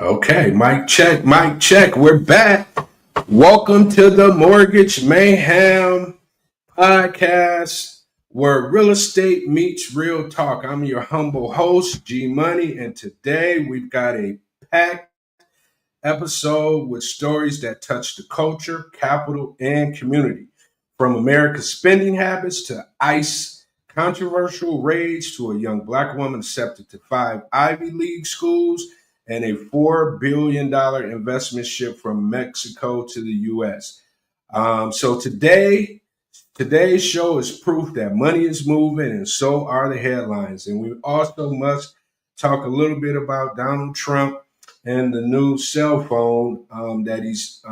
Okay, mic check, mic check. We're back. Welcome to the Mortgage Mayhem podcast, where real estate meets real talk. I'm your humble host, G Money, and today we've got a packed episode with stories that touch the culture, capital, and community. From America's spending habits to ICE controversial raids to a young black woman accepted to 5 Ivy League schools and a $4 billion investment ship from Mexico to the U.S. Today's show is proof that money is moving and so are the headlines. And we also must talk a little bit about Donald Trump and the new cell phone that he's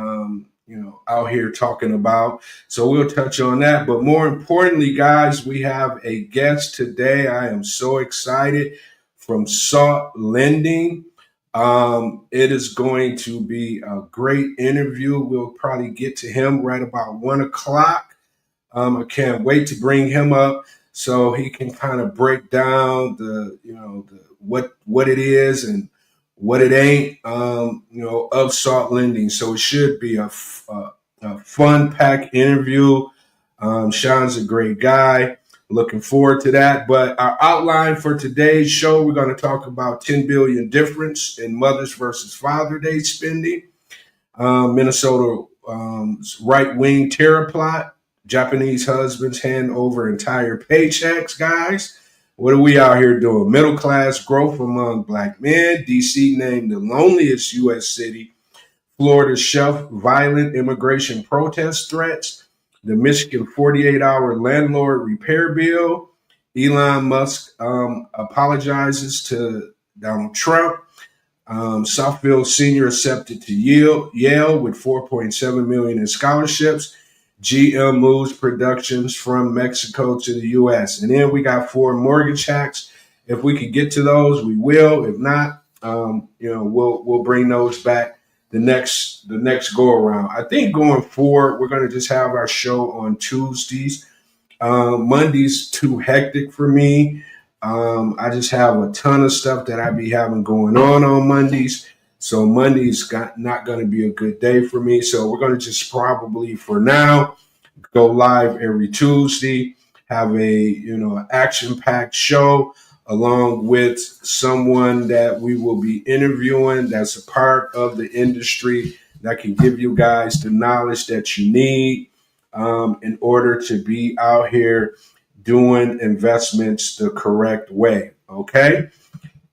out here talking about. So we'll touch on that. But more importantly, guys, we have a guest today. I am so excited from Salt Lending. It is going to be a great interview. We'll probably get to him right about 1 o'clock. I can't wait to bring him up so he can kind of break down what it is and what it ain't, of Salt Lending. So it should be a fun packed interview. Sean's a great guy. Looking forward to that. But our outline for today's show, we're going to talk about 10 billion difference in Mother's versus Father Day spending, Minnesota right-wing terror plot, Japanese husbands hand over entire paychecks, guys. What are we out here doing? Middle class growth among black men. DC named the loneliest U.S. city. Florida shelf violent immigration protest threats. The Michigan 48-hour landlord repair bill. Elon Musk apologizes to Donald Trump. Southfield Senior accepted to Yale with $4.7 million in scholarships. GM moves productions from Mexico to the U.S. And then we got 4 mortgage hacks. If we could get to those, we will. If not, we'll bring those back the next go around. I think going forward, we're going to just have our show on Tuesdays. Monday's too hectic for me. I just have a ton of stuff that I be having going on Mondays. So Monday's not going to be a good day for me. So we're going to just probably for now go live every Tuesday, have a action-packed show along with someone that we will be interviewing that's a part of the industry that can give you guys the knowledge that you need in order to be out here doing investments the correct way. Okay?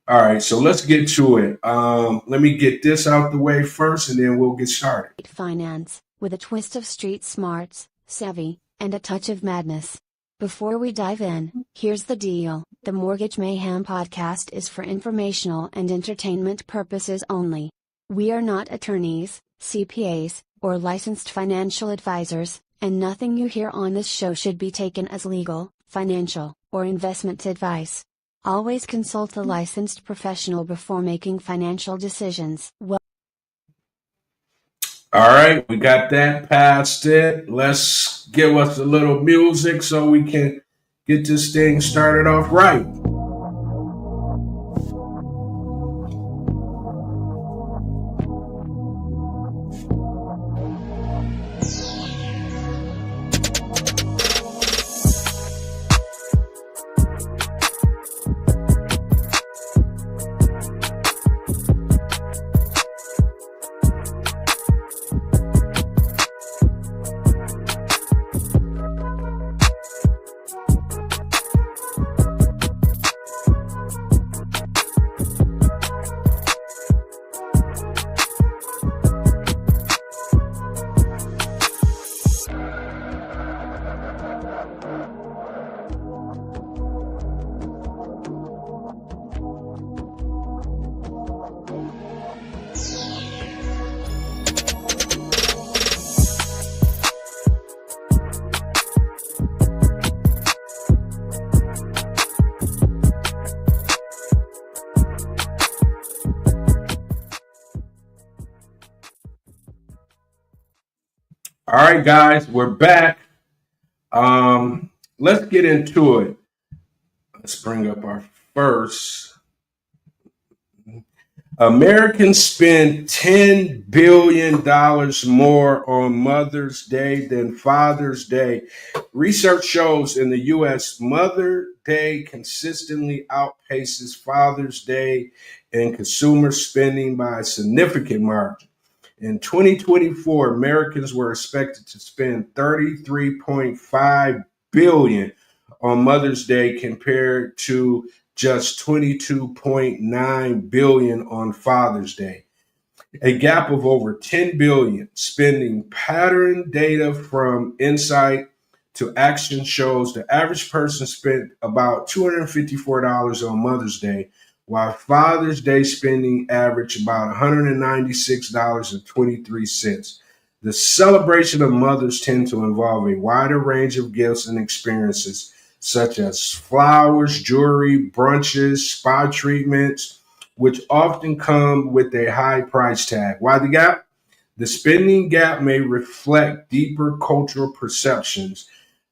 All right, so let's get to it. Let me get this out the way first, and then we'll get started. Finance, with a twist of street smarts, savvy, and a touch of madness. Before we dive in, here's the deal. The Mortgage Mayhem podcast is for informational and entertainment purposes only. We are not attorneys, CPAs, or licensed financial advisors, and nothing you hear on this show should be taken as legal, financial, or investment advice. Always consult a licensed professional before making financial decisions. All right, we got that past it. Let's give us a little music so we can get this thing started off right. All right, guys, we're back. Let's get into it. Let's bring up our first. Americans spend $10 billion more on Mother's Day than Father's Day. Research shows in the U.S., Mother's Day consistently outpaces Father's Day in consumer spending by a significant margin. In 2024, Americans were expected to spend $33.5 billion on Mother's Day compared to just 22.9 billion on Father's Day. A gap of over 10 billion. Spending pattern data from Insight to Action shows the average person spent about $254 on Mother's Day, while Father's Day spending averaged about $196.23. The celebration of mothers tend to involve a wider range of gifts and experiences, such as flowers, jewelry, brunches, spa treatments, which often come with a high price tag. Why the gap? The spending gap may reflect deeper cultural perceptions.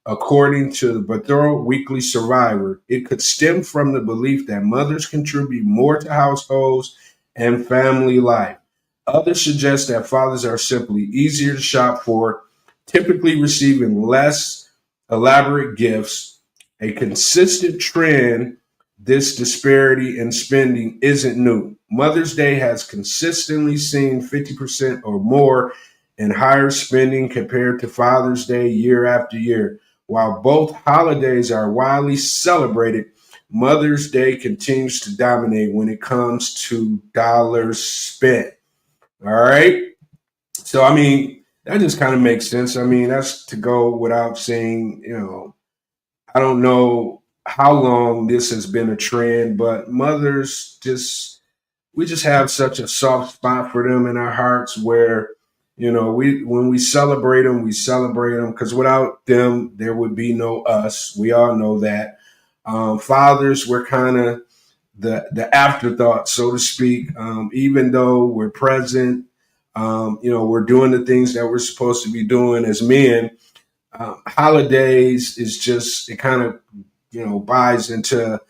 According to the Bethel Weekly Survivor, it could stem from the belief that mothers contribute more to households and family life. Others suggest that fathers are simply easier to shop for, typically receiving less elaborate gifts. A consistent trend, this disparity in spending isn't new. Mother's Day has consistently seen 50% or more in higher spending compared to Father's Day year after year. While both holidays are widely celebrated, Mother's Day continues to dominate when it comes to dollars spent. All right. So, I mean, that just kind of makes sense. I mean, that's to go without saying, I don't know how long this has been a trend, but mothers we just have such a soft spot for them in our hearts where, when we celebrate them because without them, there would be no us. We all know that. Fathers, we're kind of the afterthought, so to speak. Even though we're present, we're doing the things that we're supposed to be doing as men. Holidays is just, it kind of, buys into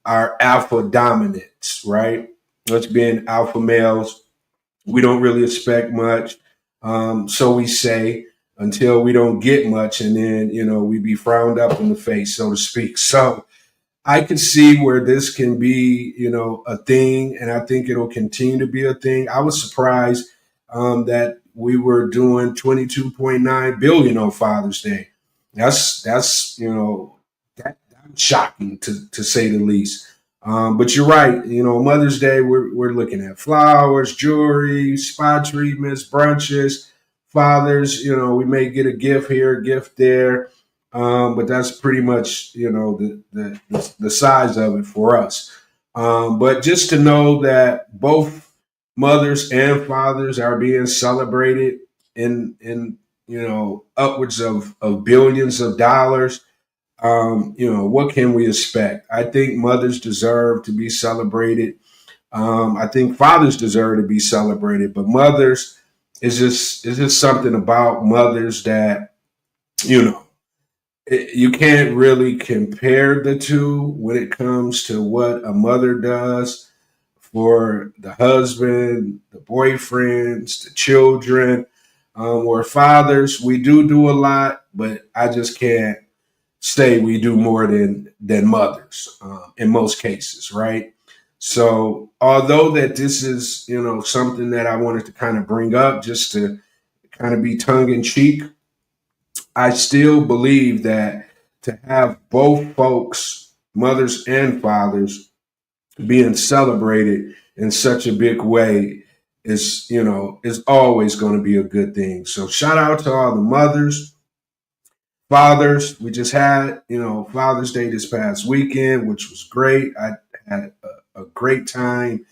our alpha dominance, right? Us being alpha males, we don't really expect much. So we say until we don't get much, and then, we be frowned up in the face, so to speak. So I can see where this can be, a thing, and I think it'll continue to be a thing. I was surprised that we were doing 22.9 billion on Father's Day. That's that's shocking to say the least. But you're right. Mother's Day, we're looking at flowers, jewelry, spa treatments, brunches. Fathers, we may get a gift here, a gift there, but that's pretty much the size of it for us. But just to know that both mothers and fathers are being celebrated in upwards of billions of dollars. What can we expect? I think mothers deserve to be celebrated. I think fathers deserve to be celebrated, but mothers is just something about mothers that you can't really compare the two when it comes to what a mother does for the husband, the boyfriends, the children. Or fathers, we do a lot, but I just can't say we do more than mothers in most cases, right? So, although that this is something that I wanted to kind of bring up just to kind of be tongue in cheek, I still believe that to have both folks, mothers and fathers, being celebrated in such a big way is always going to be a good thing. So shout out to all the mothers, fathers. We just had Father's Day this past weekend, which was great. I had a great time,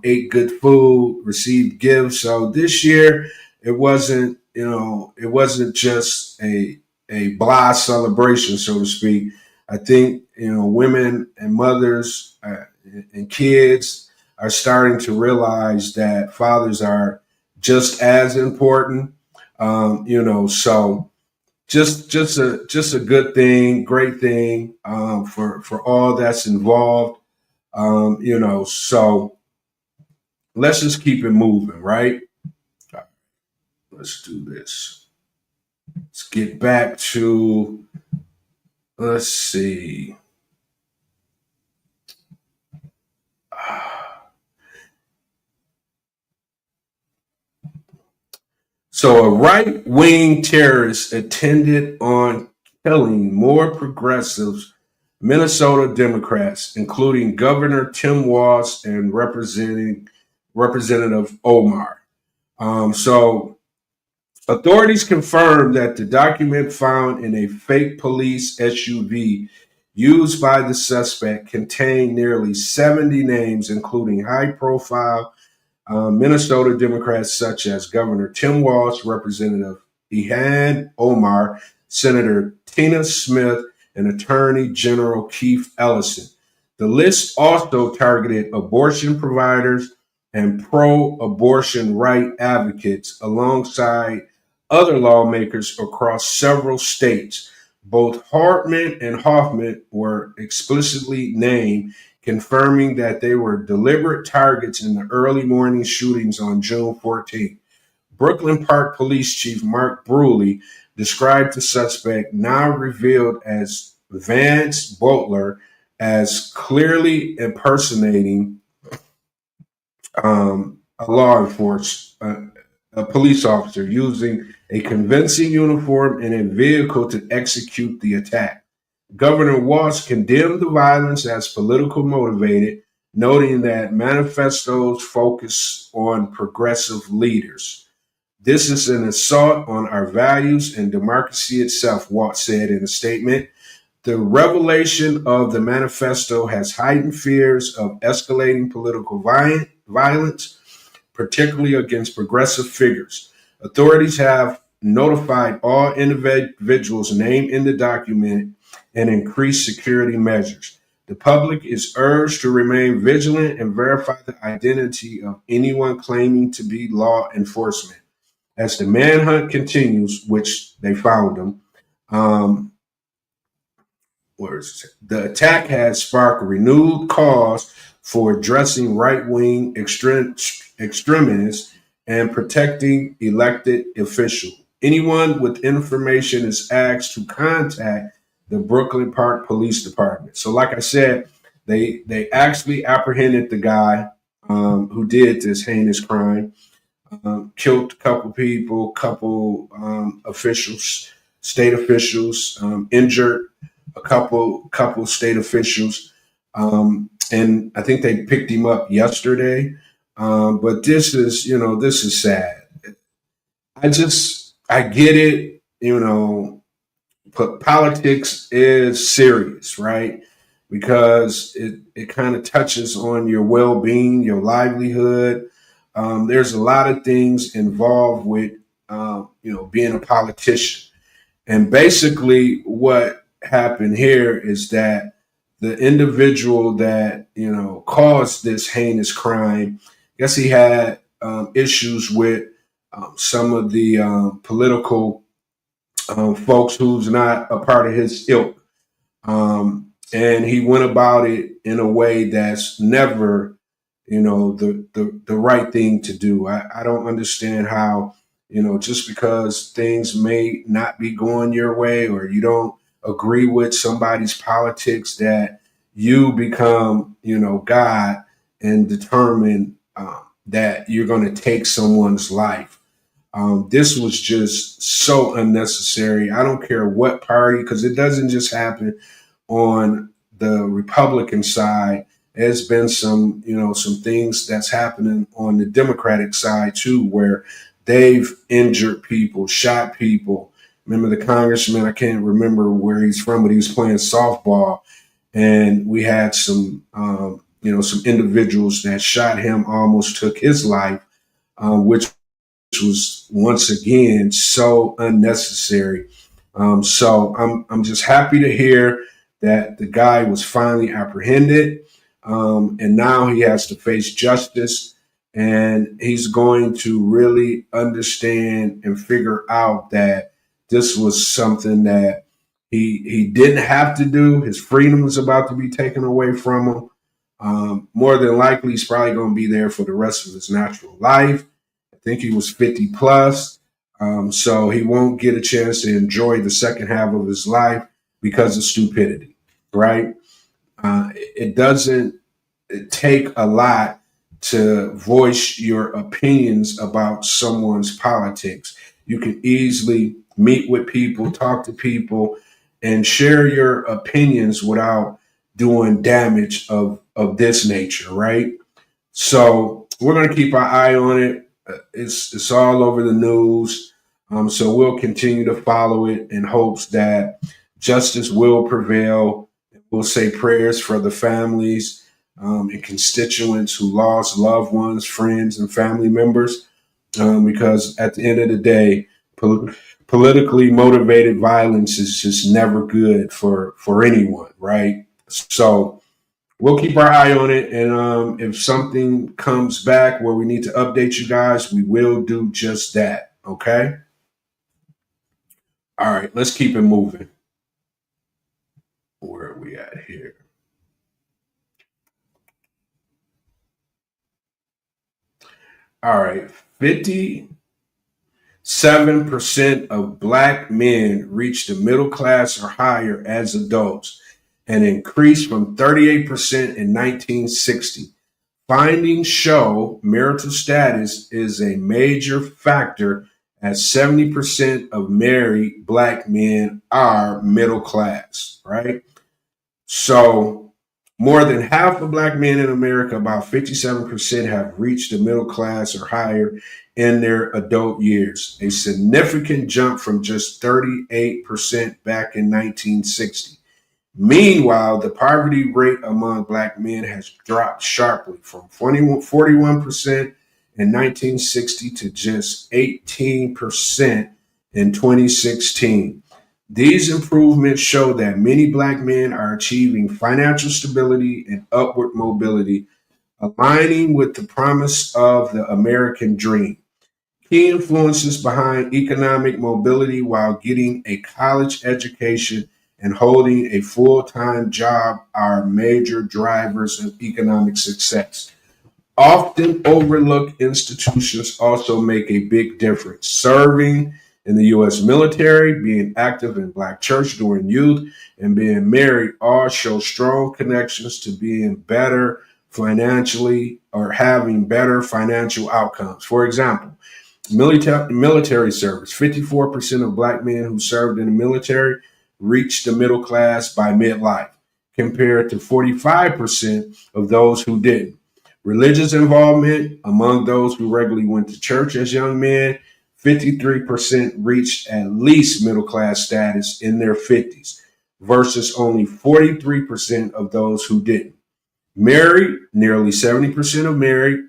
ate good food, received gifts. So this year it wasn't just a blah celebration, so to speak. I think women and mothers and kids are starting to realize that fathers are just as important. So just a good thing, great thing for all that's involved. So let's just keep it moving, right? Let's do this. Let's get back to, let's see. So a right-wing terrorist intended on killing more progressives, Minnesota Democrats, including Governor Tim Walz and Representative Omar. So authorities confirmed that the document found in a fake police SUV used by the suspect contained nearly 70 names, including high-profile Minnesota Democrats such as Governor Tim Walz, Representative Ilhan Omar, Senator Tina Smith, and Attorney General Keith Ellison. The list also targeted abortion providers and pro-abortion right advocates alongside other lawmakers across several states. Both Hartman and Hoffman were explicitly named, confirming that they were deliberate targets in the early morning shootings on June 14th. Brooklyn Park Police Chief Mark Bruley described the suspect, now revealed as Vance Butler, as clearly impersonating a police officer, using a convincing uniform and a vehicle to execute the attack. Governor Walz condemned the violence as politically motivated, noting that manifestos focus on progressive leaders. This is an assault on our values and democracy itself, Walz said in a statement. The revelation of the manifesto has heightened fears of escalating political violence, particularly against progressive figures. Authorities have notified all individuals named in the document and increased security measures. The public is urged to remain vigilant and verify the identity of anyone claiming to be law enforcement. As the manhunt continues, which they found him, the attack has sparked renewed calls for addressing right-wing extremists and protecting elected officials. Anyone with information is asked to contact the Brooklyn Park Police Department. So, like I said, they actually apprehended the guy who did this heinous crime, killed a couple people, officials, state officials, injured a couple state officials, and I think they picked him up yesterday. But this is sad. I get it, but politics is serious, right? Because it kind of touches on your well-being, your livelihood. There's a lot of things involved with, being a politician. And basically what happened here is that the individual that, caused this heinous crime, I guess he had issues with some of the political folks who's not a part of his ilk. And he went about it in a way that's never, the right thing to do. I don't understand how, just because things may not be going your way or you don't agree with somebody's politics, that you become, God and determine that you're going to take someone's life. This was just so unnecessary. I don't care what party, because it doesn't just happen on the Republican side. There's been some things that's happening on the Democratic side too, where they've injured people, shot people. Remember the congressman, I can't remember where he's from, but he was playing softball, and we had some individuals that shot him, almost took his life, which was once again so unnecessary. So I'm just happy to hear that the guy was finally apprehended, and now he has to face justice, and he's going to really understand and figure out that this was something that he didn't have to do. His freedom is about to be taken away from him. More than likely, he's probably going to be there for the rest of his natural life. I think he was 50 plus. So he won't get a chance to enjoy the second half of his life because of stupidity, right? It doesn't take a lot to voice your opinions about someone's politics. You can easily meet with people, talk to people, and share your opinions without doing damage of this nature, right? So we're going to keep our eye on it. It's all over the news. So we'll continue to follow it in hopes that justice will prevail. We'll say prayers for the families and constituents who lost loved ones, friends, and family members. Because at the end of the day, politically motivated violence is just never good for anyone, right? So we'll keep our eye on it. And if something comes back where we need to update you guys, we will do just that. Okay. All right. Let's keep it moving. Where are we at here? All right. 57% of black men reach the middle class or higher as adults, an increase from 38% in 1960. Findings show marital status is a major factor as 70% of married black men are middle class, right? So more than half of black men in America, about 57%, have reached the middle class or higher in their adult years, a significant jump from just 38% back in 1960. Meanwhile, the poverty rate among black men has dropped sharply from 41% in 1960 to just 18% in 2016. These improvements show that many black men are achieving financial stability and upward mobility, aligning with the promise of the American dream. Key influences behind economic mobility while getting a college education and holding a full-time job are major drivers of economic success. Often overlooked institutions also make a big difference. Serving in the U.S. military, being active in black church during youth, and being married all show strong connections to being better financially or having better financial outcomes. For example, military service. 54% of black men who served in the military reached the middle class by midlife, compared to 45% of those who didn't. Religious involvement among those who regularly went to church as young men, 53% reached at least middle class status in their 50s, versus only 43% of those who didn't. Married, nearly 70% of married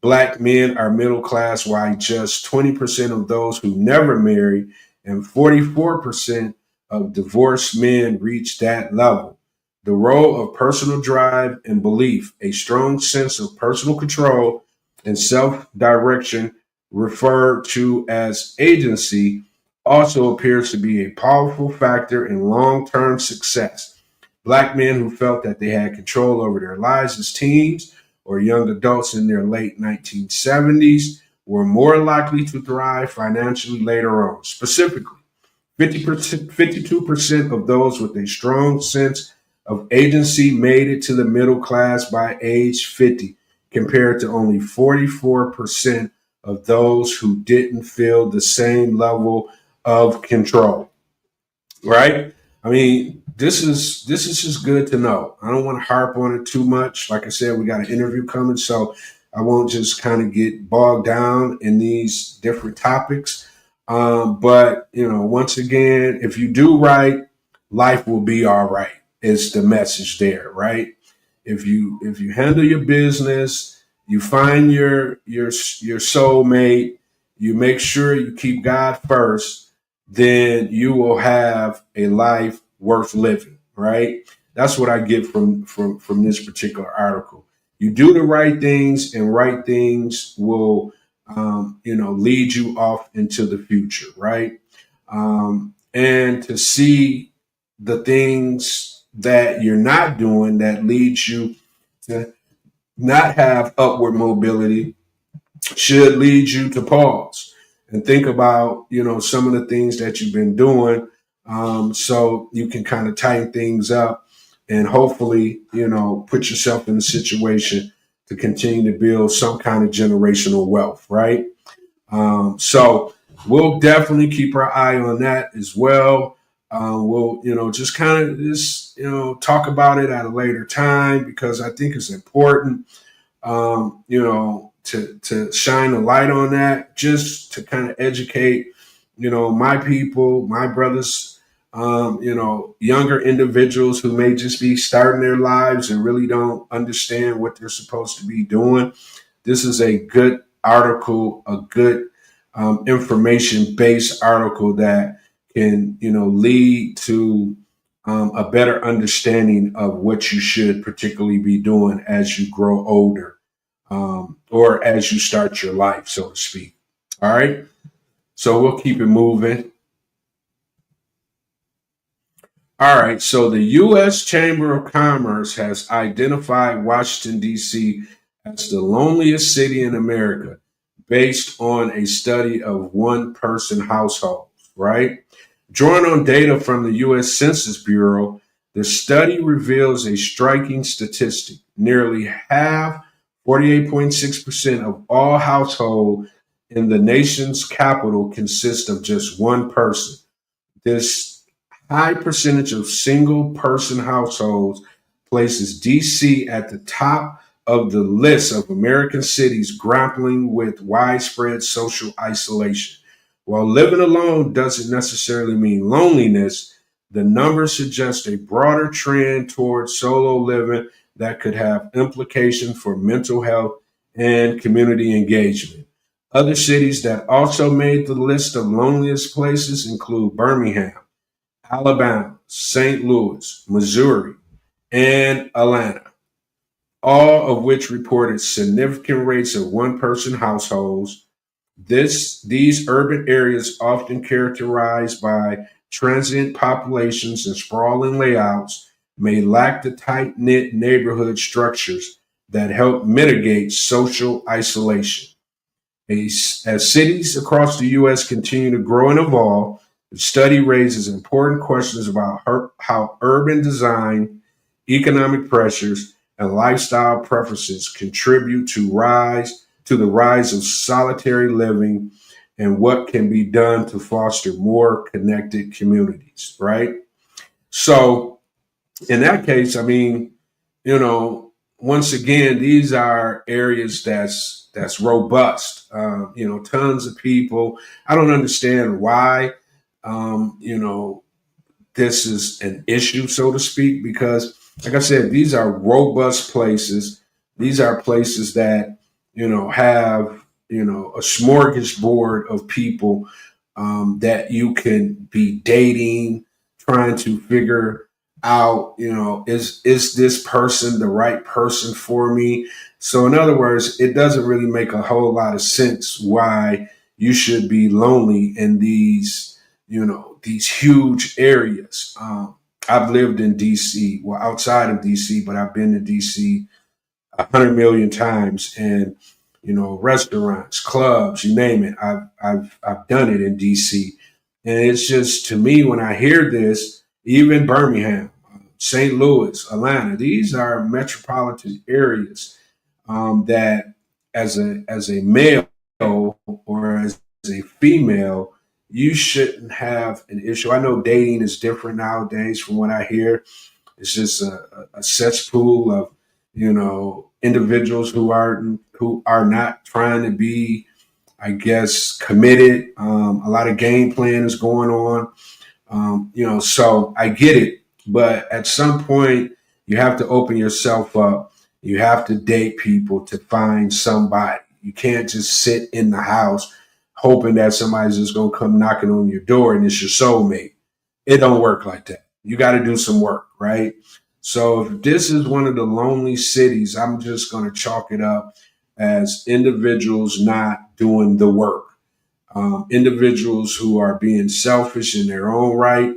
black men are middle class, while just 20% of those who never married and 44% of divorced men reach that level. The role of personal drive and belief, a strong sense of personal control and self direction, referred to as agency, also appears to be a powerful factor in long term success. Black men who felt that they had control over their lives as teens or young adults in their late 1970s were more likely to thrive financially later on. Specifically, 52% of those with a strong sense of agency made it to the middle class by age 50, compared to only 44% of those who didn't feel the same level of control. Right? I mean, this is just good to know. I don't want to harp on it too much. Like I said, we got an interview coming, so I won't just kind of get bogged down in these different topics. But once again, if you do right, life will be all right. Is the message there, right? If you handle your business, you find your soulmate, you make sure you keep God first, then you will have a life worth living, right? That's what I get from this particular article. You do the right things, and right things will lead you off into the future, right? And to see the things that you're not doing that leads you to not have upward mobility should lead you to pause and think about, some of the things that you've been doing, so you can kind of tighten things up and hopefully, put yourself in a situation to continue to build some kind of generational wealth, right? So we'll definitely keep our eye on that as well. We'll, just kind of talk about it at a later time because I think it's important, to shine a light on that, just to kind of educate, my people, my brothers, younger individuals who may just be starting their lives and really don't understand what they're supposed to be doing. This is a good article, a good information-based article that can, lead to a better understanding of what you should particularly be doing as you grow older, or as you start your life, so to speak. All right. So we'll keep it moving. All right. So the U.S. Chamber of Commerce has identified Washington, D.C. as the loneliest city in America based on a study of one person households, right? Drawing on data from the U.S. Census Bureau, the study reveals a striking statistic. Nearly half, 48.6% of all households in the nation's capital consist of just one person. This high percentage of single person households places DC at the top of the list of American cities grappling with widespread social isolation. While living alone doesn't necessarily mean loneliness, the numbers suggest a broader trend towards solo living that could have implications for mental health and community engagement. Other cities that also made the list of loneliest places include Birmingham, Alabama, St. Louis, Missouri, and Atlanta, all of which reported significant rates of one person households. These urban areas, often characterized by transient populations and sprawling layouts, may lack the tight knit neighborhood structures that help mitigate social isolation. As cities across the U.S. continue to grow and evolve, the study raises important questions about how urban design, economic pressures, and lifestyle preferences contribute to the rise of solitary living and what can be done to foster more connected communities, right? So in that case, I mean, once again, these are areas that's robust. Tons of people. I don't understand why, um, you know, this is an issue, so to speak, because, like I said, these are robust places. These are places that, have, a smorgasbord of people, that you can be dating, trying to figure out, is this person the right person for me? So, in other words, it doesn't really make a whole lot of sense why you should be lonely in these huge areas. I've lived in DC, well, outside of DC, but I've been to DC 100 million times, and restaurants, clubs, you name it. I've done it in DC, and it's just, to me, when I hear this, even Birmingham, St. Louis, Atlanta, these are metropolitan areas, that as a male or as a female, you shouldn't have an issue. I know dating is different nowadays from what I hear. It's just a cesspool of, individuals who are not trying to be, I guess, committed. A lot of game plan is going on. So I get it, but at some point you have to open yourself up. You have to date people to find somebody. You can't just sit in the house hoping that somebody's just gonna come knocking on your door and it's your soulmate. It don't work like that. You got to do some work, right? So if this is one of the lonely cities, I'm just gonna chalk it up as individuals not doing the work, individuals who are being selfish in their own right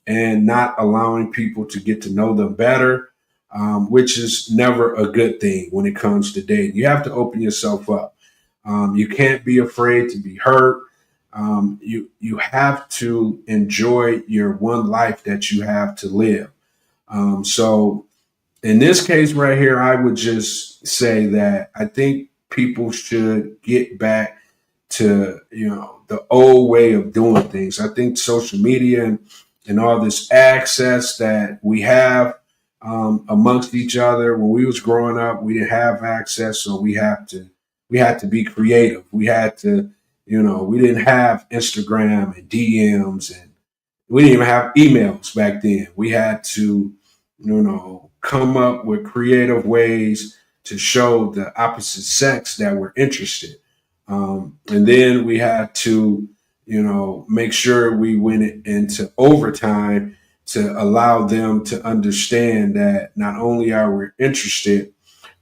and not allowing people to get to know them better. which is never a good thing when it comes to dating. You have to open yourself up. You can't be afraid to be hurt. You have to enjoy your one life that you have to live. So in this case right here, I would just say that I think people should get back to the old way of doing things. I think social media and all this access that we have amongst each other. When we was growing up, we didn't have access, so we had to be creative. We had to, we didn't have Instagram and DMs, and we didn't even have emails back then. We had to, come up with creative ways to show the opposite sex that we're interested. And then we had to, make sure we went into overtime to allow them to understand that not only are we interested,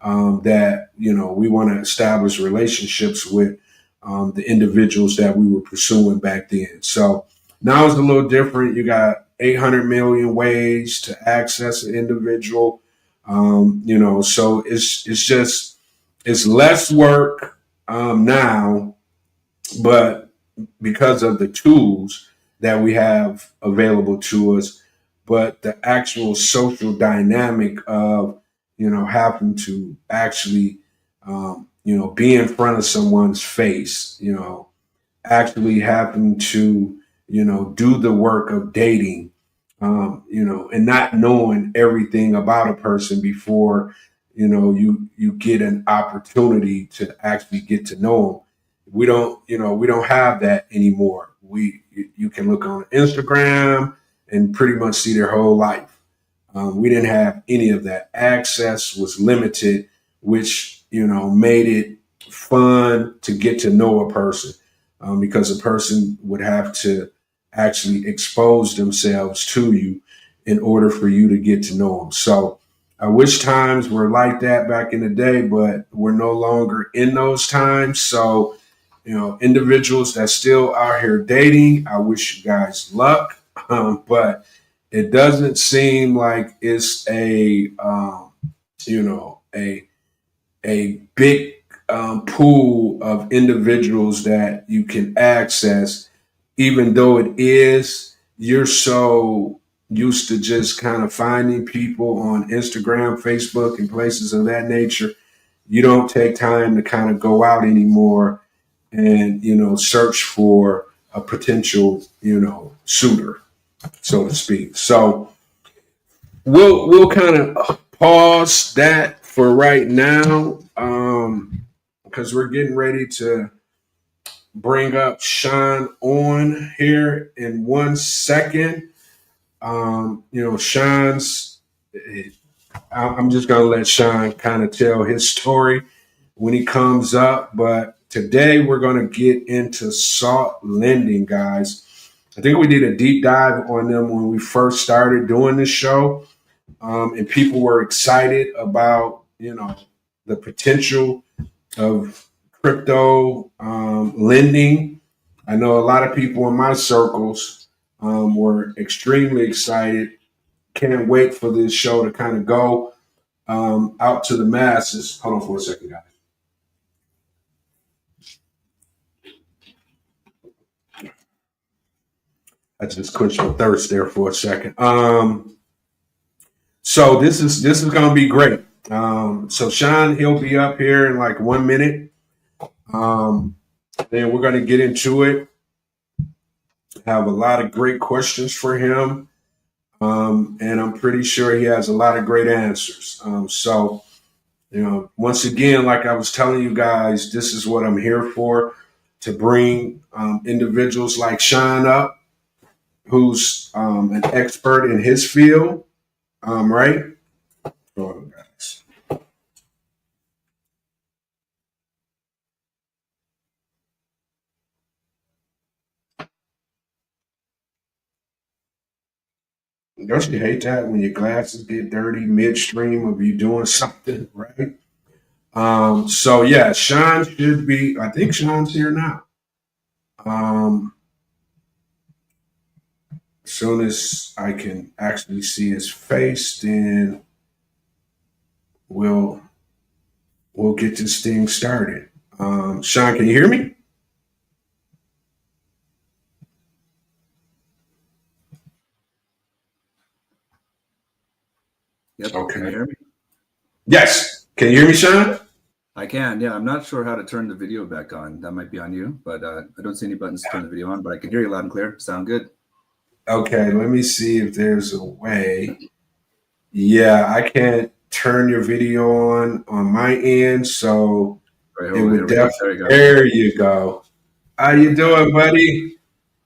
that we want to establish relationships with the individuals that we were pursuing back then. So now it's a little different. You got 800 million ways to access an individual. So it's less work now, but because of the tools that we have available to us, but the actual social dynamic of having to actually be in front of someone's face, actually having to do the work of dating, and not knowing everything about a person before you get an opportunity to actually get to know them. We don't have that anymore. You can look on Instagram and pretty much see their whole life. We didn't have any of that. Access was limited, which made it fun to get to know a person, because a person would have to actually expose themselves to you in order for you to get to know them. So I wish times were like that back in the day, but we're no longer in those times. So individuals that still out here dating, I wish you guys luck. But it doesn't seem like it's a big pool of individuals that you can access, even though it is. You're so used to just kind of finding people on Instagram, Facebook, and places of that nature. You don't take time to kind of go out anymore and search for a potential suitor, so to speak. So we'll kind of pause that for right now, because we're getting ready to bring up Sean on here in 1 second. Sean's. I'm just gonna let Sean kind of tell his story when he comes up. But today we're gonna get into SALT lending, guys. I think we did a deep dive on them when we first started doing this show, and people were excited about the potential of crypto lending. I know a lot of people in my circles were extremely excited. Can't wait for this show to kind of go out to the masses. Hold on for a second, guys. I just quenched my thirst there for a second. So this is going to be great. So Sean, he'll be up here in like 1 minute. Then we're going to get into it. Have a lot of great questions for him. And I'm pretty sure he has a lot of great answers. So, once again, like I was telling you guys, this is what I'm here for, to bring individuals like Sean up, who's an expert in his field, right? Hold on, guys. Don't you hate that when your glasses get dirty midstream of you doing something, right? So yeah, Sean should be. I think Sean's here now. Um, as soon as I can actually see his face, then we'll get this thing started. Sean, can you hear me? Yep. Okay. Can you hear me? Yes. Can you hear me, Sean? I can. Yeah. I'm not sure how to turn the video back on. That might be on you, but I don't see any buttons to turn the video on, but I can hear you loud and clear. Sound good? Okay. Let me see if there's a way. Yeah, I can't turn your video on my end, so Right, it hold on. would Here we go. definitely. There you go. There you go. How you doing, buddy?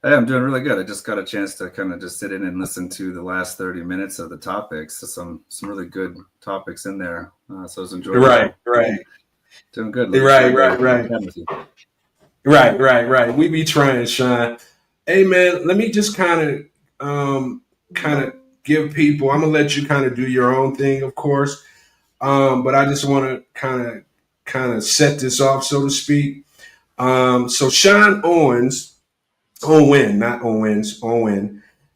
Hey, I'm doing really good. I just got a chance to kind of just sit in and listen to the last 30 minutes of the topics. So some really good topics in there. So I was enjoying Right, it. right, Doing good. Looking right, forward to right, chatting with you. right. We be trying, Sean. Hey, man, let me just kind of give people. I'm gonna let you kind of do your own thing, of course. But I just want to kind of set this off, so to speak. So Sean Owen,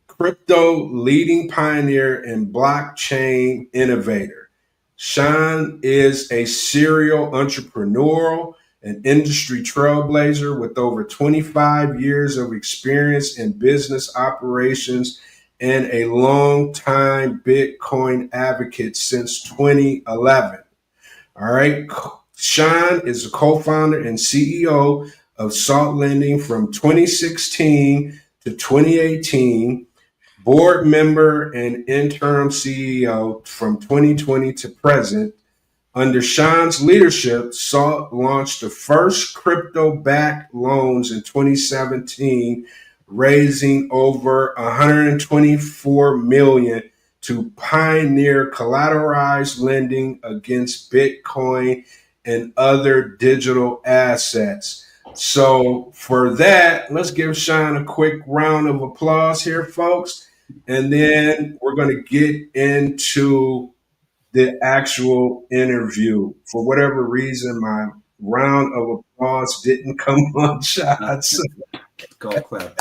crypto leading pioneer and blockchain innovator. Sean is a serial entrepreneurial and industry trailblazer with over 25 years of experience in business operations and a long time Bitcoin advocate since 2011. All right. Sean is a co-founder and CEO of Salt Lending from 2016 to 2018, board member and interim CEO from 2020 to present. Under Sean's leadership, Salt launched the first crypto-backed loans in 2017, raising over 124 million to pioneer collateralized lending against Bitcoin and other digital assets. So for that, let's give Sean a quick round of applause here, folks. And then we're going to get into the actual interview. For whatever reason, my round of applause didn't come on shots. Golf clap.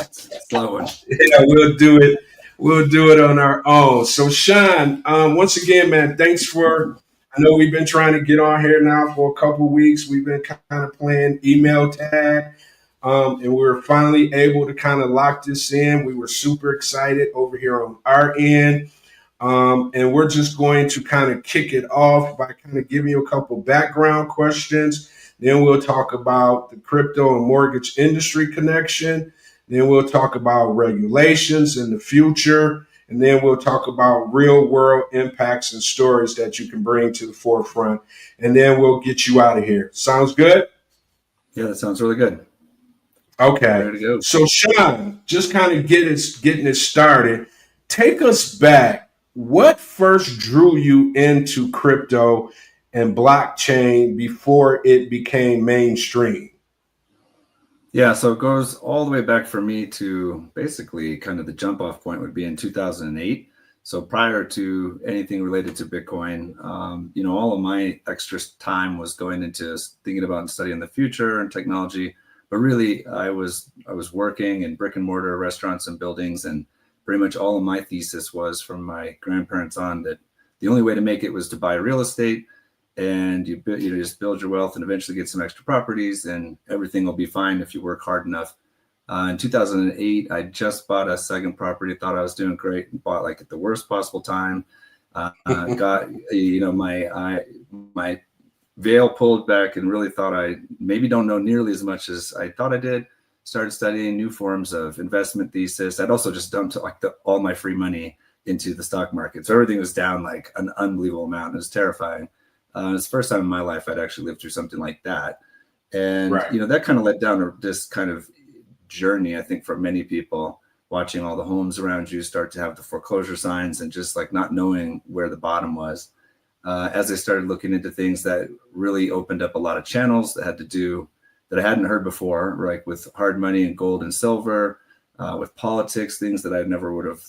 Slow one. Yeah, we'll do it. We'll do it on our own. So, Sean, once again, man, thanks for. I know we've been trying to get on here now for a couple of weeks. We've been kind of playing email tag, and we were finally able to kind of lock this in. We were super excited over here on our end. And we're just going to kind of kick it off by kind of giving you a couple background questions. Then we'll talk about the crypto and mortgage industry connection. Then we'll talk about regulations in the future. And then we'll talk about real world impacts and stories that you can bring to the forefront. And then we'll get you out of here. Sounds good? Yeah, that sounds really good. Okay. Ready to go. So, Sean, just kind of getting it started. Take us back. What first drew you into crypto and blockchain before it became mainstream? Yeah, so it goes all the way back for me to basically kind of the jump off point would be in 2008. So prior to anything related to Bitcoin, all of my extra time was going into thinking about and studying the future and technology. But really, I was working in brick and mortar restaurants and buildings, and pretty much all of my thesis was from my grandparents on that the only way to make it was to buy real estate, and you just build your wealth and eventually get some extra properties, and everything will be fine if you work hard enough. In 2008, I just bought a second property. Thought I was doing great, and bought like at the worst possible time. Got my veil pulled back, and really thought I maybe don't know nearly as much as I thought I did. Started studying new forms of investment thesis. I'd also just dumped like all my free money into the stock market, so everything was down like an unbelievable amount. It was terrifying. It's the first time in my life I'd actually lived through something like that. And, Right. That kind of led down this kind of journey, I think, for many people, watching all the homes around you start to have the foreclosure signs and just like not knowing where the bottom was. As I started looking into things that really opened up a lot of channels that had to do that I hadn't heard before, like with hard money and gold and silver, with politics, things that I never would have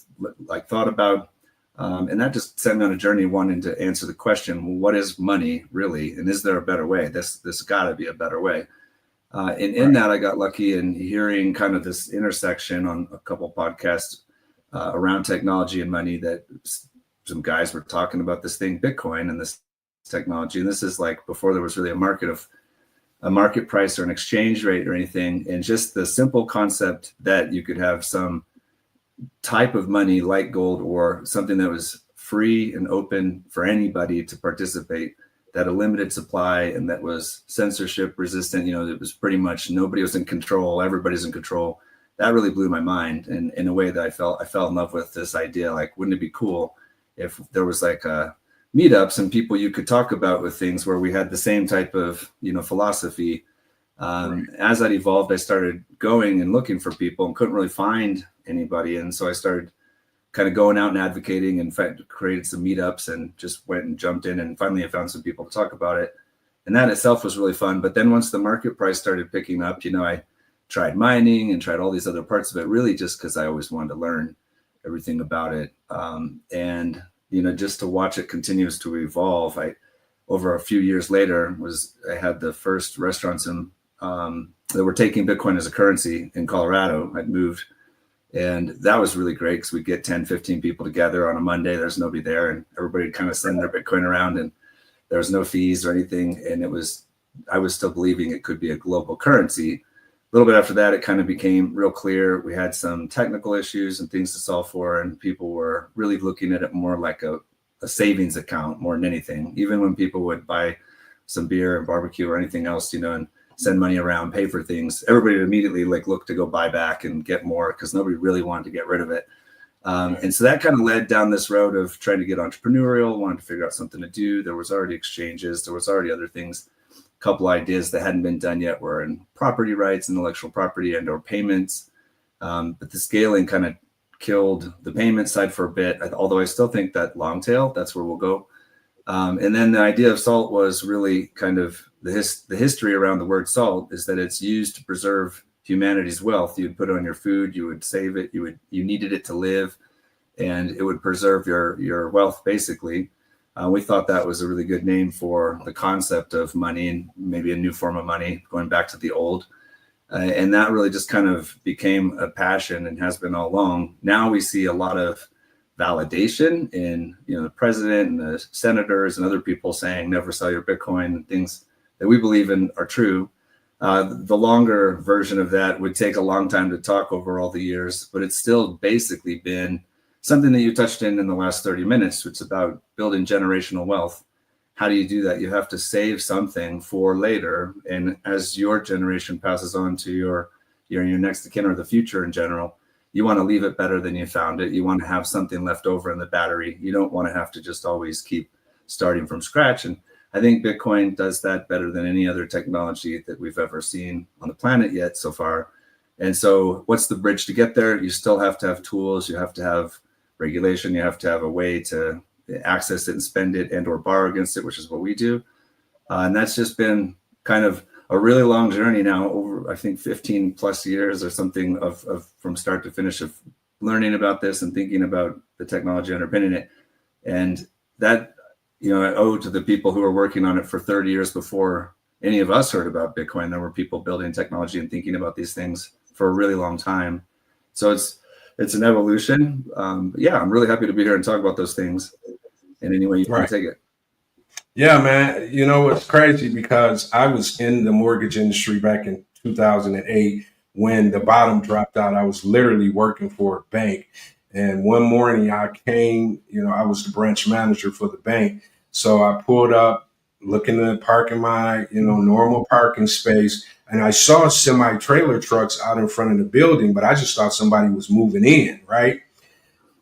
like thought about. And that just sent me on a journey wanting to answer the question, well, what is money really? And is there a better way? This got to be a better way. And in that, I got lucky in hearing kind of this intersection on a couple podcasts around technology and money, that some guys were talking about this thing, Bitcoin, and this technology. And this is like before there was really a market price or an exchange rate or anything. And just the simple concept that you could have some type of money like gold or something that was free and open for anybody to participate, that a limited supply and that was censorship resistant, it was pretty much nobody was in control, everybody's in control. That really blew my mind. And in a way that I fell in love with this idea. Like, wouldn't it be cool if there was like meetups and people you could talk about with things where we had the same type of, philosophy. Right. As that evolved, I started going and looking for people and couldn't really find anybody. And so I started kind of going out and advocating, and in fact, created some meetups and just went and jumped in. And finally I found some people to talk about it. And that itself was really fun. But then once the market price started picking up, I tried mining and tried all these other parts of it, really just because I always wanted to learn everything about it. And just to watch it continues to evolve. Over a few years later, I had the first restaurants that were taking Bitcoin as a currency in Colorado. I'd moved, and that was really great because we'd get 10, 15 people together on a Monday. There's nobody there, and everybody would kind of send their Bitcoin around, and there was no fees or anything. And I was still believing it could be a global currency. A little bit after that, it kind of became real clear. We had some technical issues and things to solve for, and people were really looking at it more like a savings account more than anything. Even when people would buy some beer and barbecue or anything else, and send money around, pay for things, everybody would immediately look to go buy back and get more because nobody really wanted to get rid of it. And so that kind of led down this road of trying to get entrepreneurial, wanted to figure out something to do. There was already exchanges. There was already other things. A couple ideas that hadn't been done yet were in property rights, intellectual property, and or payments. But the scaling kind of killed the payment side for a bit, although I still think that long tail, that's where we'll go. And then the idea of salt was really kind of the history around the word salt is that it's used to preserve humanity's wealth. You'd put it on your food, you would save it, you needed it to live, and it would preserve your wealth basically. We thought that was a really good name for the concept of money and maybe a new form of money, going back to the old. And that really just kind of became a passion and has been all along. Now we see a lot of validation in the president and the senators and other people saying never sell your Bitcoin, and things that we believe in are true. The longer version of that would take a long time to talk over all the years, but it's still basically been something that you touched in the last 30 minutes. It's about building generational wealth. How do you do that? You have to save something for later. And as your generation passes on to your next of kin or the future in general, you want to leave it better than you found it. You want to have something left over in the battery. You don't want to have to just always keep starting from scratch. And I think Bitcoin does that better than any other technology that we've ever seen on the planet yet so far. And so what's the bridge to get there? You still have to have tools. You have to have regulation. You have to have a way to access it and spend it and or borrow against it, which is what we do. And that's just been kind of a really long journey now, over I think 15 plus years or something of from start to finish of learning about this and thinking about the technology underpinning it. And that, I owe to the people who were working on it for 30 years before any of us heard about Bitcoin. There were people building technology and thinking about these things for a really long time. So it's an evolution. But yeah, I'm really happy to be here and talk about those things in any way you want to take it. Yeah, man. It's crazy because I was in the mortgage industry back in 2008 when the bottom dropped out. I was literally working for a bank. And one morning I came, I was the branch manager for the bank. So I pulled up, looking to park in my, normal parking space. And I saw semi-trailer trucks out in front of the building, but I just thought somebody was moving in, right?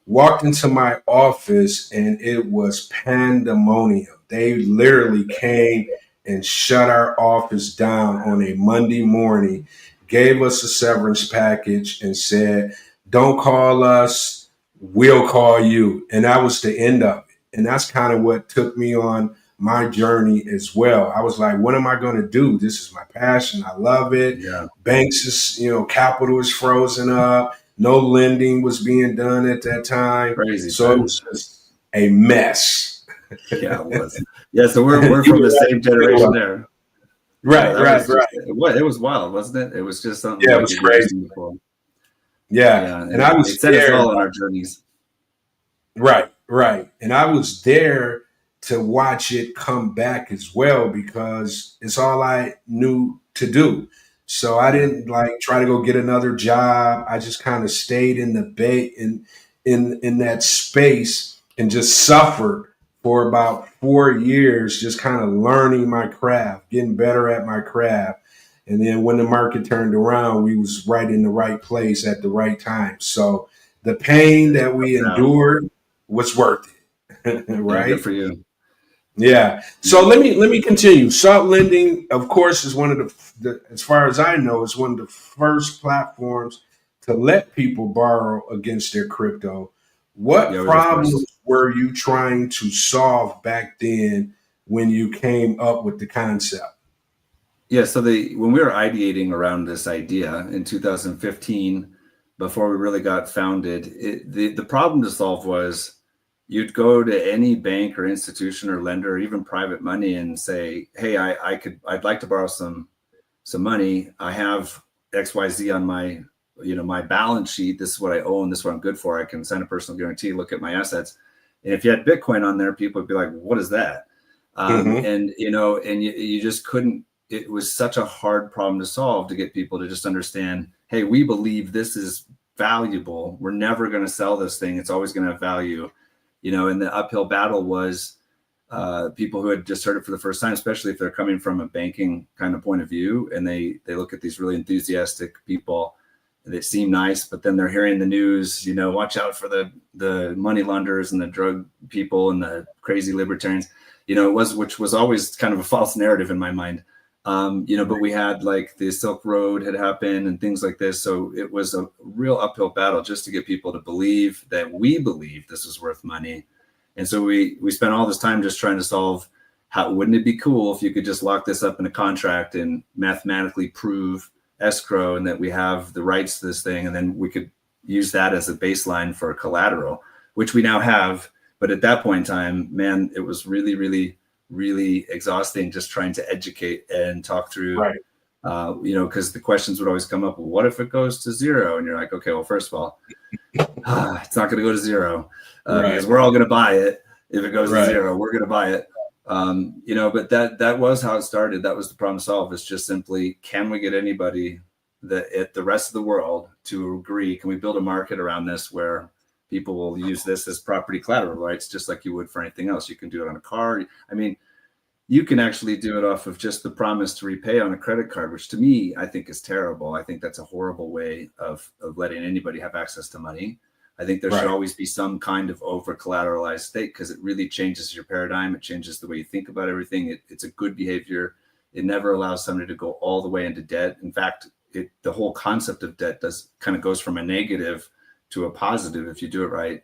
Walked into my office and it was pandemonium. They literally came and shut our office down on a Monday morning, gave us a severance package and said, don't call us, we'll call you. And that was the end of it. And that's kind of what took me on my journey as well. I was like, what am I going to do? This is my passion. I love it. Yeah. Banks is, capital is frozen up. No lending was being done at that time. Crazy. So it was just a mess. Yeah, it was. Yeah, so we're from the same generation there. Right, right. It was wild, wasn't it? It was just something. Yeah, it was crazy. Yeah. And I was it set us all on our journeys. Right. And I was there to watch it come back as well, because it's all I knew to do. So I didn't like try to go get another job. I just kind of stayed in the bay in that space and just suffered for about 4 years, just kind of learning my craft, getting better at my craft. And then when the market turned around, we was right in the right place at the right time. So the pain that we endured was worth it, Yeah, good right? for you. Yeah. So let me continue. Salt lending, of course, is one of the as far as I know, is one of the first platforms to let people borrow against their crypto. What Yeah, we were the problems first. were you trying to solve back then when you came up with the concept? Yeah, so when we were ideating around this idea in 2015, before we really got founded, the problem to solve was you'd go to any bank or institution or lender or even private money and say, "Hey, I'd like to borrow some money. I have XYZ on my my balance sheet. This is what I own. This is what I'm good for. I can sign a personal guarantee. Look at my assets." And if you had Bitcoin on there, people would be like, "What is that?" Mm-hmm. And you just couldn't. It was such a hard problem to solve to get people to just understand, hey, we believe this is valuable. We're never going to sell this thing. It's always going to have value. And the uphill battle was people who had just heard it for the first time, especially if they're coming from a banking kind of point of view, and they look at these really enthusiastic people that seem nice, but then they're hearing the news, watch out for the money launderers and the drug people and the crazy libertarians, which was always kind of a false narrative in my mind. But we had like the Silk Road had happened and things like this. So it was a real uphill battle just to get people to believe that we believe this was worth money. And so we spent all this time just trying to solve wouldn't it be cool if you could just lock this up in a contract and mathematically prove escrow and that we have the rights to this thing. And then we could use that as a baseline for collateral, which we now have. But at that point in time, man, it was really, really, really exhausting just trying to educate and talk through, Right. because the questions would always come up. Well, what if it goes to zero? And you're like, okay, well, first of all, it's not going to go to zero because we're all going to buy it. If it goes to zero, we're going to buy it. But that was how it started. That was the problem to solve. It's just simply, can we get anybody at the rest of the world to agree? Can we build a market around this where people will use this as property collateral rights, just like you would for anything else? You can do it on a car. I mean, you can actually do it off of just the promise to repay on a credit card, which to me, I think is terrible. I think that's a horrible way of letting anybody have access to money. I think there should always be some kind of over collateralized state because it really changes your paradigm. It changes the way you think about everything. It's a good behavior. It never allows somebody to go all the way into debt. In fact, the whole concept of debt goes from a negative to a positive if you do it right.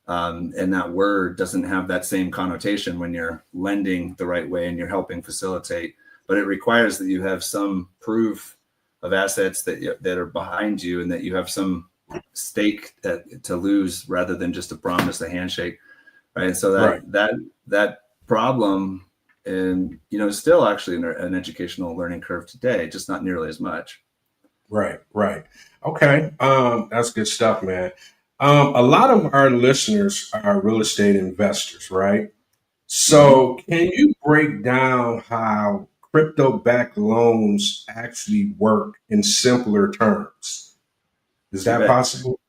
And that word doesn't have that same connotation when you're lending the right way and you're helping facilitate, but it requires that you have some proof of assets that are behind you and that you have some stake to lose rather than just a promise, a handshake. Right. And so that problem is still actually an educational learning curve today, just not nearly as much. Right. Okay. That's good stuff, man. A lot of our listeners are real estate investors, right? So can you break down how crypto-backed loans actually work in simpler terms? Is that possible?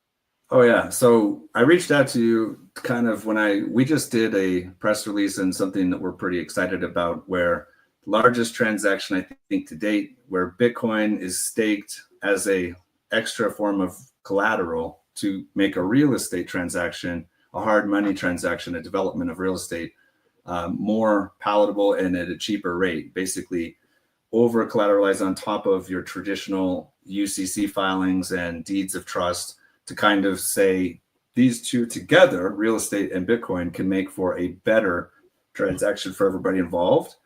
Oh yeah. So I reached out to you kind of when we just did a press release and something that we're pretty excited about, where the largest transaction I think to date, where Bitcoin is staked as a extra form of collateral to make a real estate transaction, a hard money transaction, a development of real estate, more palatable and at a cheaper rate. Basically, over collateralized on top of your traditional UCC filings and deeds of trust to kind of say these two together, real estate and Bitcoin, can make for a better transaction for everybody involved.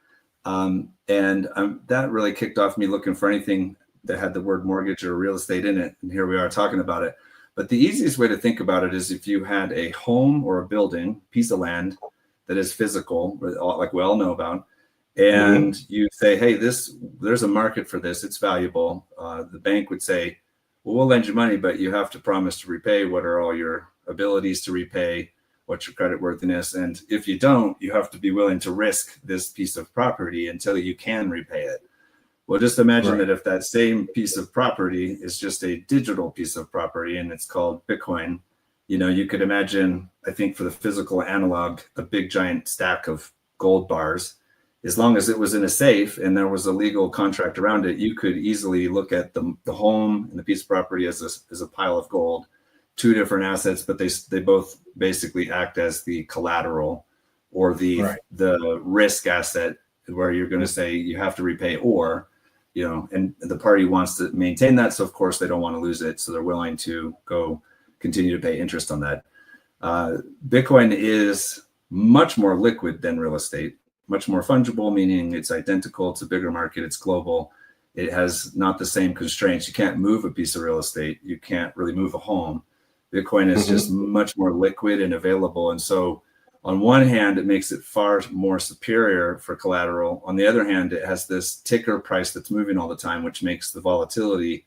That really kicked off me looking for anything that had the word mortgage or real estate in it. And here we are talking about it. But the easiest way to think about it is if you had a home or a building, piece of land that is physical, like we all know about, and you say, hey, there's a market for this, it's valuable. The bank would say, well, we'll lend you money, but you have to promise to repay. What are all your abilities to repay? what's your credit worthiness. And if you don't, you have to be willing to risk this piece of property until you can repay it. Well, just imagine that if that same piece of property is just a digital piece of property and it's called Bitcoin, you could imagine, I think for the physical analog, a big giant stack of gold bars. As long as it was in a safe and there was a legal contract around it, you could easily look at the home and the piece of property as a pile of gold, two different assets, but they both basically act as the collateral or the risk asset, where you're going to say you have to repay, or and the party wants to maintain that. So of course they don't want to lose it. So they're willing to continue to pay interest on that. Bitcoin is much more liquid than real estate, much more fungible, meaning it's identical. It's a bigger market. It's global. It has not the same constraints. You can't move a piece of real estate. You can't really move a home. Bitcoin is just much more liquid and available. And so on one hand, it makes it far more superior for collateral. On the other hand, it has this ticker price that's moving all the time, which makes the volatility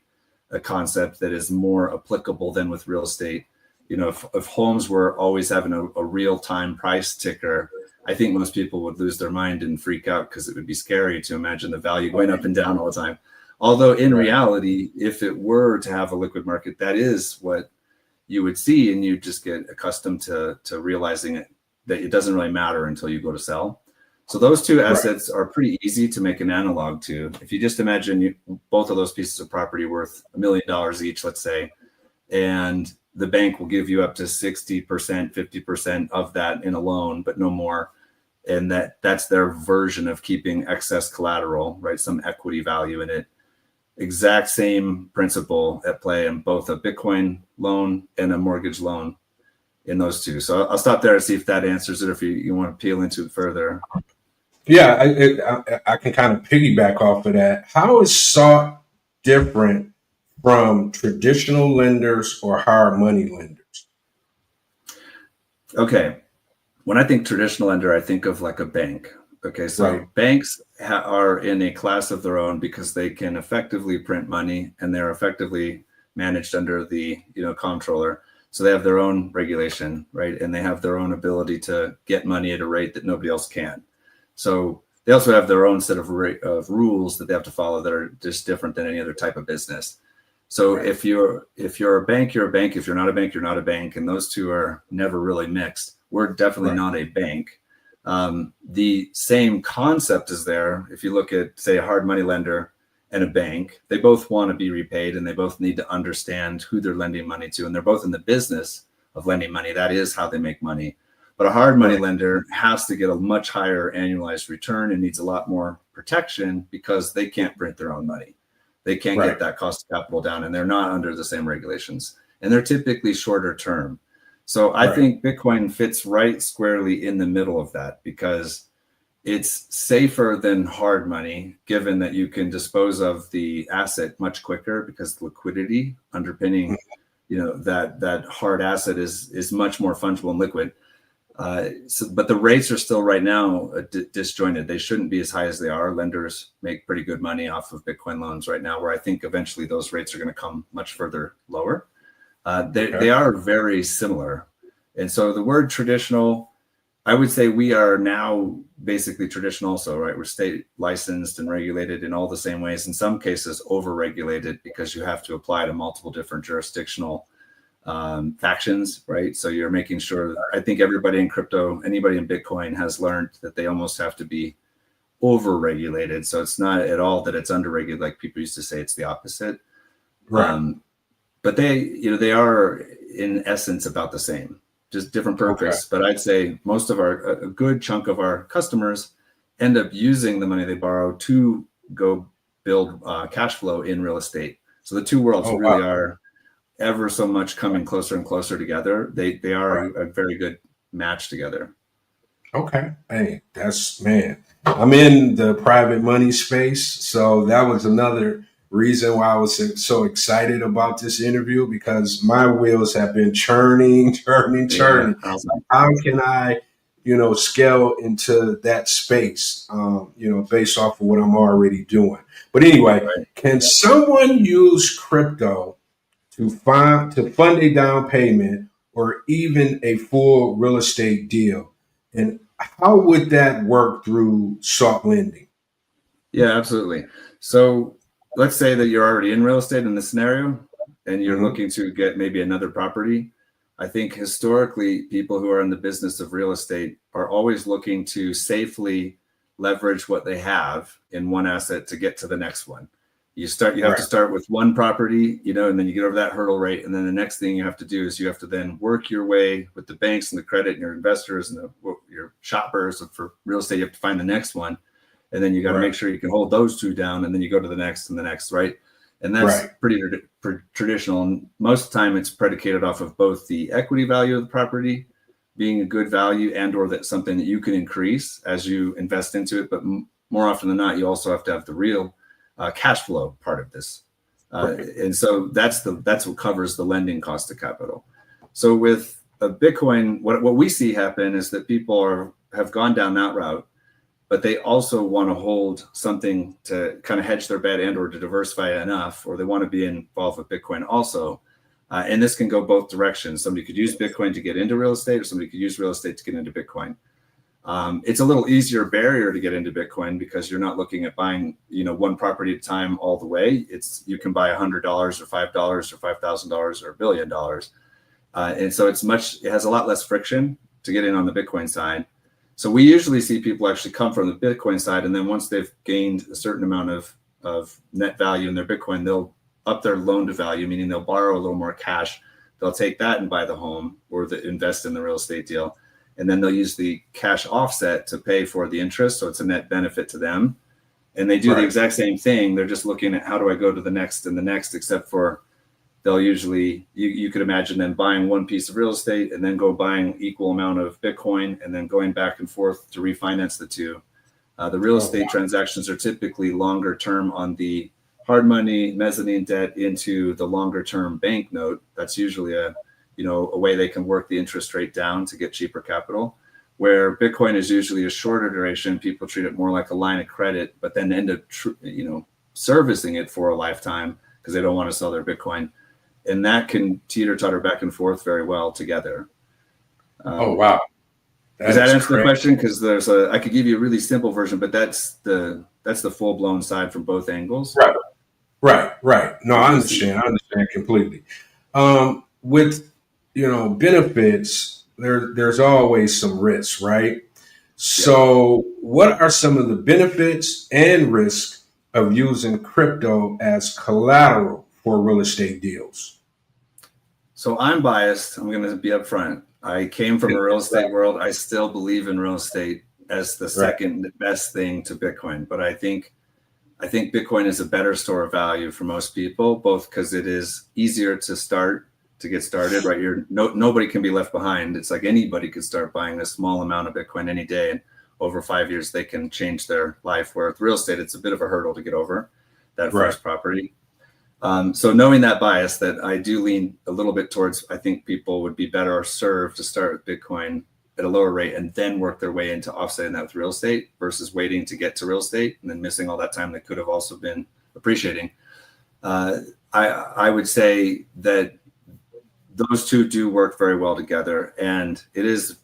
a concept that is more applicable than with real estate. If homes were always having a real-time price ticker, I think most people would lose their mind and freak out, because it would be scary to imagine the value going up and down all the time. Although in reality, if it were to have a liquid market, that is what you would see, and you just get accustomed to realizing that it doesn't really matter until you go to sell. So those two assets are pretty easy to make an analog to. If you just imagine both of those pieces of property worth $1 million each, let's say, and the bank will give you up to 60%, 50% of that in a loan, but no more. And that's their version of keeping excess collateral, right? Some equity value in it. Exact same principle at play in both a Bitcoin loan and a mortgage loan in those two. So I'll stop there and see if that answers it, or if you want to peel into it further. Yeah, I can kind of piggyback off of that. How is SALT different from traditional lenders or hard money lenders? Okay. When I think traditional lender, I think of like a bank. Okay. So banks are in a class of their own because they can effectively print money, and they're effectively managed under the comptroller. So they have their own regulation, right? And they have their own ability to get money at a rate that nobody else can. So they also have their own set of rules that they have to follow that are just different than any other type of business. So if you're a bank, you're a bank. If you're not a bank, you're not a bank. And those two are never really mixed. We're definitely not a bank. The same concept is there. If you look at, say, a hard money lender and a bank, they both want to be repaid, and they both need to understand who they're lending money to. And they're both in the business of lending money. That is how they make money. But a hard money lender has to get a much higher annualized return and needs a lot more protection, because they can't print their own money. They can't get that cost of capital down, and they're not under the same regulations. And they're typically shorter term. So I think Bitcoin fits right squarely in the middle of that, because it's safer than hard money, given that you can dispose of the asset much quicker, because liquidity underpinning, that hard asset is much more fungible and liquid. But the rates are still right now disjointed. They shouldn't be as high as they are. Lenders make pretty good money off of Bitcoin loans right now, where I think eventually those rates are going to come much further lower. They are very similar. And so the word traditional, I would say we are now basically traditional also, right? We're state licensed and regulated in all the same ways. In some cases, over-regulated, because you have to apply to multiple different jurisdictional factions, right? So you're making sure, I think everybody in crypto, anybody in Bitcoin has learned that they almost have to be over-regulated. So it's not at all that it's under-regulated, like people used to say. It's the opposite. But they are in essence about the same, just different purpose. But I'd say most of a good chunk of our customers end up using the money they borrow to go build cash flow in real estate. So the two worlds really are ever so much coming closer and closer together. They are a very good match together. Okay. Hey, I'm in the private money space. So that was another reason why I was so excited about this interview, because my wheels have been churning. Yeah. How can I, scale into that space, based off of what I'm already doing? But anyway, can someone use crypto to fund a down payment or even a full real estate deal? And how would that work through SALT lending? Yeah, absolutely. So let's say that you're already in real estate in this scenario and you're Mm-hmm. looking to get maybe another property. I think historically, people who are in the business of real estate are always looking to safely leverage what they have in one asset to get to the next one. You have to start with one property, and then you get over that hurdle rate. And then the next thing you have to do is you have to then work your way with the banks and the credit and your investors and your shoppers for real estate. You have to find the next one. And then you got to make sure you can hold those two down, and then you go to the next and the next, right? And that's pretty traditional. And most of the time it's predicated off of both the equity value of the property being a good value and or that's something that you can increase as you invest into it. But more often than not, you also have to have the real cash flow part of this. And so that's what covers the lending cost of capital. So with a Bitcoin, what we see happen is that people have gone down that route, but they also want to hold something to kind of hedge their bet and or to diversify enough, or they want to be involved with Bitcoin also. And this can go both directions. Somebody could use Bitcoin to get into real estate, or somebody could use real estate to get into Bitcoin. It's a little easier barrier to get into Bitcoin because you're not looking at buying, one property at a time all the way. You can buy $100 or $5 or $5,000 or $1 billion. And so it has a lot less friction to get in on the Bitcoin side. So we usually see people actually come from the Bitcoin side, and then once they've gained a certain amount of net value in their Bitcoin, they'll up their loan to value, meaning they'll borrow a little more cash. They'll take that and buy the home or invest in the real estate deal. And then they'll use the cash offset to pay for the interest. So it's a net benefit to them. And they do the exact same thing. They're just looking at how do I go to the next and the next, except for they'll usually, you could imagine them buying one piece of real estate and then go buying equal amount of Bitcoin and then going back and forth to refinance the two. The real estate transactions are typically longer term on the hard money mezzanine debt into the longer term bank note. That's usually a way they can work the interest rate down to get cheaper capital. Where Bitcoin is usually a shorter duration, people treat it more like a line of credit, but then end up servicing it for a lifetime because they don't want to sell their Bitcoin. And that can teeter-totter back and forth very well together. Oh, wow. Does that answer the question? Because I could give you a really simple version, but that's the full-blown side from both angles. Right. No, I understand completely. With benefits, there's always some risks, right? So what are some of the benefits and risks of using crypto as collateral for real estate deals? So I'm biased. I'm going to be upfront. I came from a real estate world. I still believe in real estate as the second best thing to Bitcoin. But I think Bitcoin is a better store of value for most people, both because it is easier to get started, right? Nobody can be left behind. It's like anybody could start buying a small amount of Bitcoin any day, and over 5 years they can change their life. Where with real estate, it's a bit of a hurdle to get over that first property. So knowing that bias, that I do lean a little bit towards, I think people would be better served to start with Bitcoin at a lower rate and then work their way into offsetting that with real estate versus waiting to get to real estate and then missing all that time that could have also been appreciating. I would say that those two do work very well together, and it is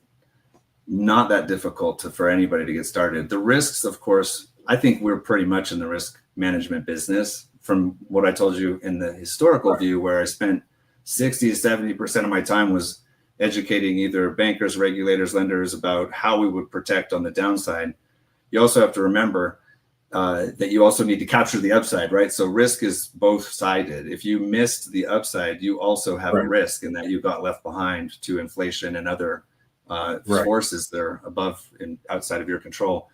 not that difficult for anybody to get started. The risks, of course, I think we're pretty much in the risk management business from what I told you in the historical view, where I spent 60 to 70% of my time was educating either bankers, regulators, lenders about how we would protect on the downside. You also have to remember that you also need to capture the upside, right? So risk is both sided. If you missed the upside, you also have a risk in that you got left behind to inflation and other forces that are above and outside of your control.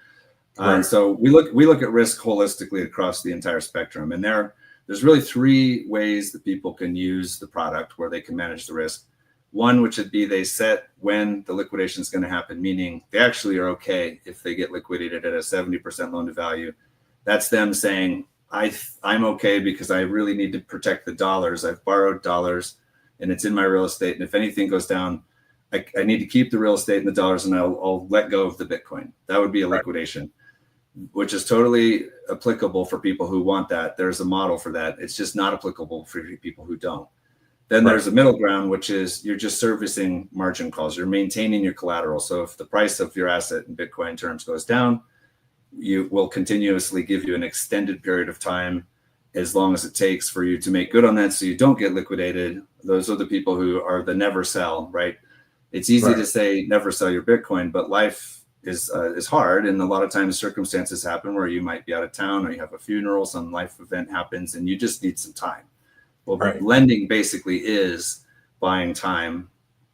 And so we look at risk holistically across the entire spectrum. And there's really three ways that people can use the product where they can manage the risk. One, which would be they set when the liquidation is going to happen, meaning they actually are okay if they get liquidated at a 70% loan to value. That's them saying, I'm okay because I really need to protect the dollars. I've borrowed dollars and it's in my real estate. And if anything goes down, I need to keep the real estate and the dollars, and I'll let go of the Bitcoin. That would be a liquidation, which is totally applicable for people who want that. There's a model for that. It's just not applicable for people who don't. Then there's a middle ground, which is you're just servicing margin calls. You're maintaining your collateral. So if the price of your asset in Bitcoin terms goes down, you will continuously give you an extended period of time, as long as it takes for you to make good on that, so you don't get liquidated. Those are the people who are the never sell, right? It's easy to say never sell your Bitcoin, but life is hard, and a lot of times circumstances happen where you might be out of town, or you have a funeral, some life event happens, and you just need some time. Well, lending basically is buying time,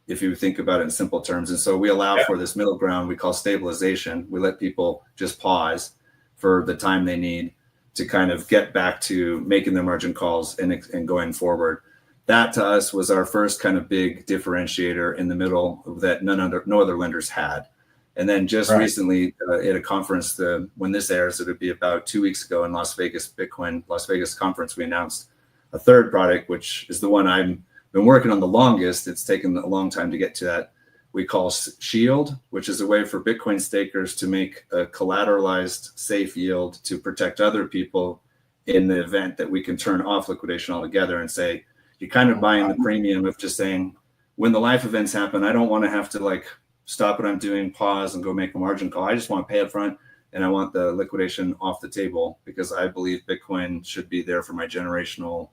if you think about it in simple terms. And so we allow for this middle ground we call stabilization. We let people just pause for the time they need to kind of get back to making their margin calls and going forward. That to us was our first kind of big differentiator in the middle that no other lenders had. And then just recently at a conference, when this airs, it'll be about 2 weeks ago in Las Vegas, Bitcoin Las Vegas conference, we announced a third product, which is the one I've been working on the longest. It's taken a long time to get to that. We call Shield, which is a way for Bitcoin stakers to make a collateralized safe yield to protect other people in the event that we can turn off liquidation altogether, and say, you're kind of buying the premium of just saying, when the life events happen, I don't want to have to like stop what I'm doing, pause, and go make a margin call. I just want to pay up front, and I want the liquidation off the table, because I believe Bitcoin should be there for my generational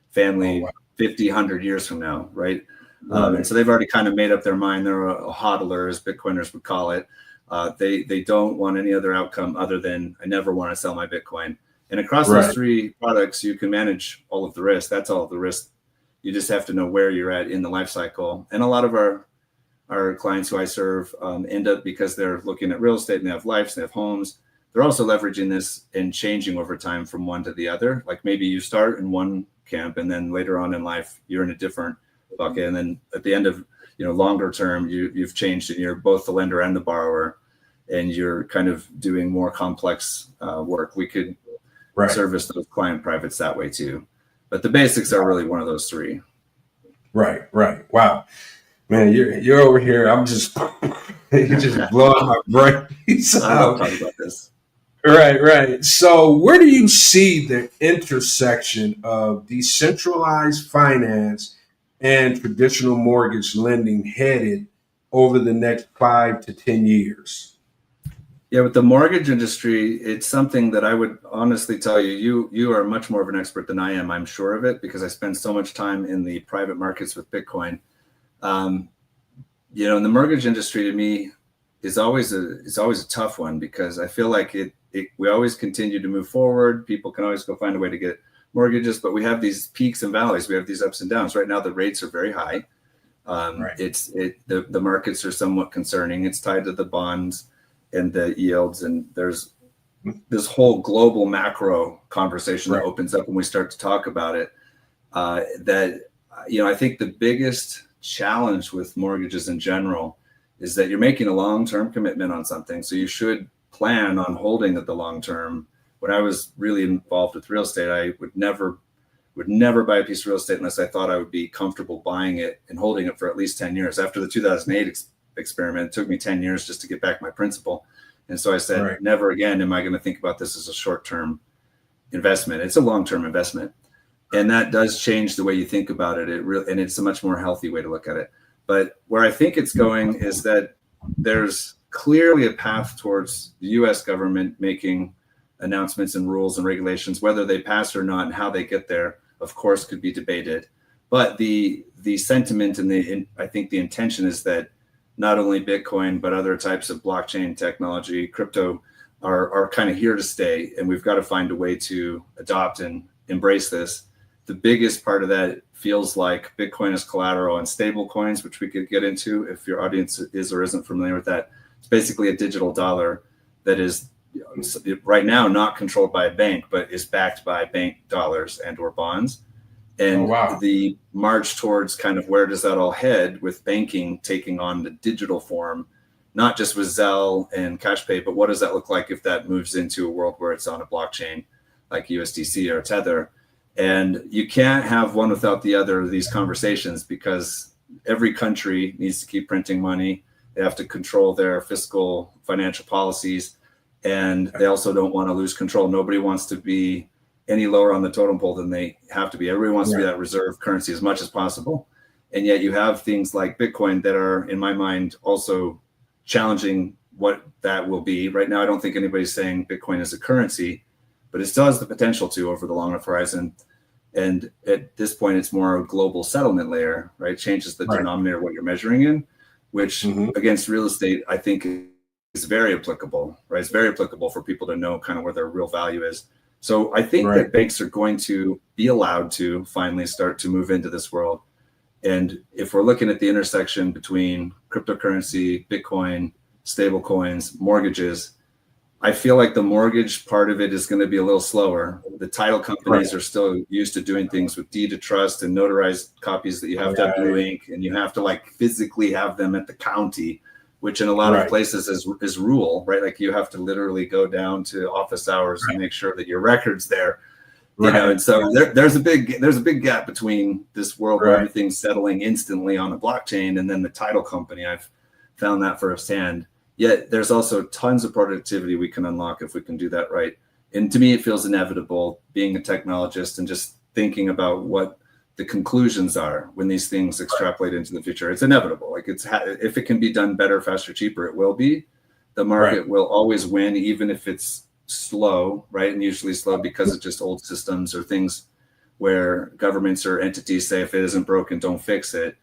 family 50, 100 years from now, right? And so they've already kind of made up their mind. They're a hodler, as Bitcoiners would call it. They don't want any other outcome other than, I never want to sell my Bitcoin. And across those three products, you can manage all of the risk. That's all of the risk. You just have to know where you're at in the life cycle. And a lot of our clients who I serve end up, because they're looking at real estate and they have lives, they have homes, they're also leveraging this and changing over time from one to the other. Like maybe you start in one camp, and then later on in life, you're in a different bucket. And then at the end of, longer term, you've changed, and you're both the lender and the borrower, and you're kind of doing more complex work. We could service those client privates that way too. But the basics are really one of those three. Right. Wow. Man, you're over here. I'm just, you just blowing my brains out. I love talking about this. Right. So where do you see the intersection of decentralized finance and traditional mortgage lending headed over the next 5 to 10 years? Yeah, with the mortgage industry, it's something that I would honestly tell you, you are much more of an expert than I am, I'm sure of it, because I spend so much time in the private markets with Bitcoin. And the mortgage industry to me is always a tough one, because I feel like we always continue to move forward. People can always go find a way to get mortgages, but we have these peaks and valleys. We have these ups and downs. Right now, the rates are very high. The markets are somewhat concerning. It's tied to the bonds and the yields, and there's this whole global macro conversation that opens up when we start to talk about it. I think the biggest challenge with mortgages in general is that you're making a long-term commitment on something, so you should plan on holding it the long term. When I was really involved with real estate, I would never buy a piece of real estate unless I thought I would be comfortable buying it and holding it for at least 10 years. After the 2008 experiment, it took me 10 years just to get back my principal. And so I said, never again am I going to think about this as a short-term investment. It's a long-term investment. And that does change the way you think about it. And it's a much more healthy way to look at it. But where I think it's going is that there's clearly a path towards the U.S. government making announcements and rules and regulations. Whether they pass or not and how they get there, of course, could be debated. But the sentiment and I think the intention is that not only Bitcoin, but other types of blockchain technology, crypto, are kind of here to stay. And we've got to find a way to adopt and embrace this. The biggest part of that feels like Bitcoin as collateral and stable coins, which we could get into if your audience is or isn't familiar with that. It's basically a digital dollar that is right now not controlled by a bank, but is backed by bank dollars and or bonds. And the march towards kind of where does that all head with banking taking on the digital form, not just with Zelle and CashPay, but what does that look like if that moves into a world where it's on a blockchain like USDC or Tether? And you can't have one without the other of these conversations, because every country needs to keep printing money. They have to control their fiscal financial policies, and they also don't want to lose control. Nobody wants to be any lower on the totem pole than they have to be. Everybody wants to be Right. that reserve currency as much as possible. And yet you have things like Bitcoin that are, in my mind, also challenging what that will be. Right now, I don't think anybody's saying Bitcoin is a currency, but it still has the potential to over the longer horizon. And at this point, it's more a global settlement layer, right? Changes the Right. denominator of what you're measuring in, which against real estate, I think is very applicable, right? It's very applicable for people to know kind of where their real value is. So I think that banks are going to be allowed to finally start to move into this world. And if we're looking at the intersection between cryptocurrency, Bitcoin, stable coins, mortgages, I feel like the mortgage part of it is going to be a little slower. The title companies are still used to doing things with deed of trust and notarized copies that you have to have blue ink, and you have to like physically have them at the county, which in a lot of places is rule, right? Like you have to literally go down to office hours and make sure that your record's there. You know, and so there's a big gap between this world where everything's settling instantly on a blockchain and then the title company. I've found that firsthand. Yet there's also tons of productivity we can unlock if we can do that right. And to me, it feels inevitable being a technologist and just thinking about what the conclusions are when these things extrapolate into the future. It's inevitable. Like if it can be done better, faster, cheaper, it will be. The market will always win, even if it's slow, right? And usually slow because of just old systems or things where governments or entities say if it isn't broken, don't fix it.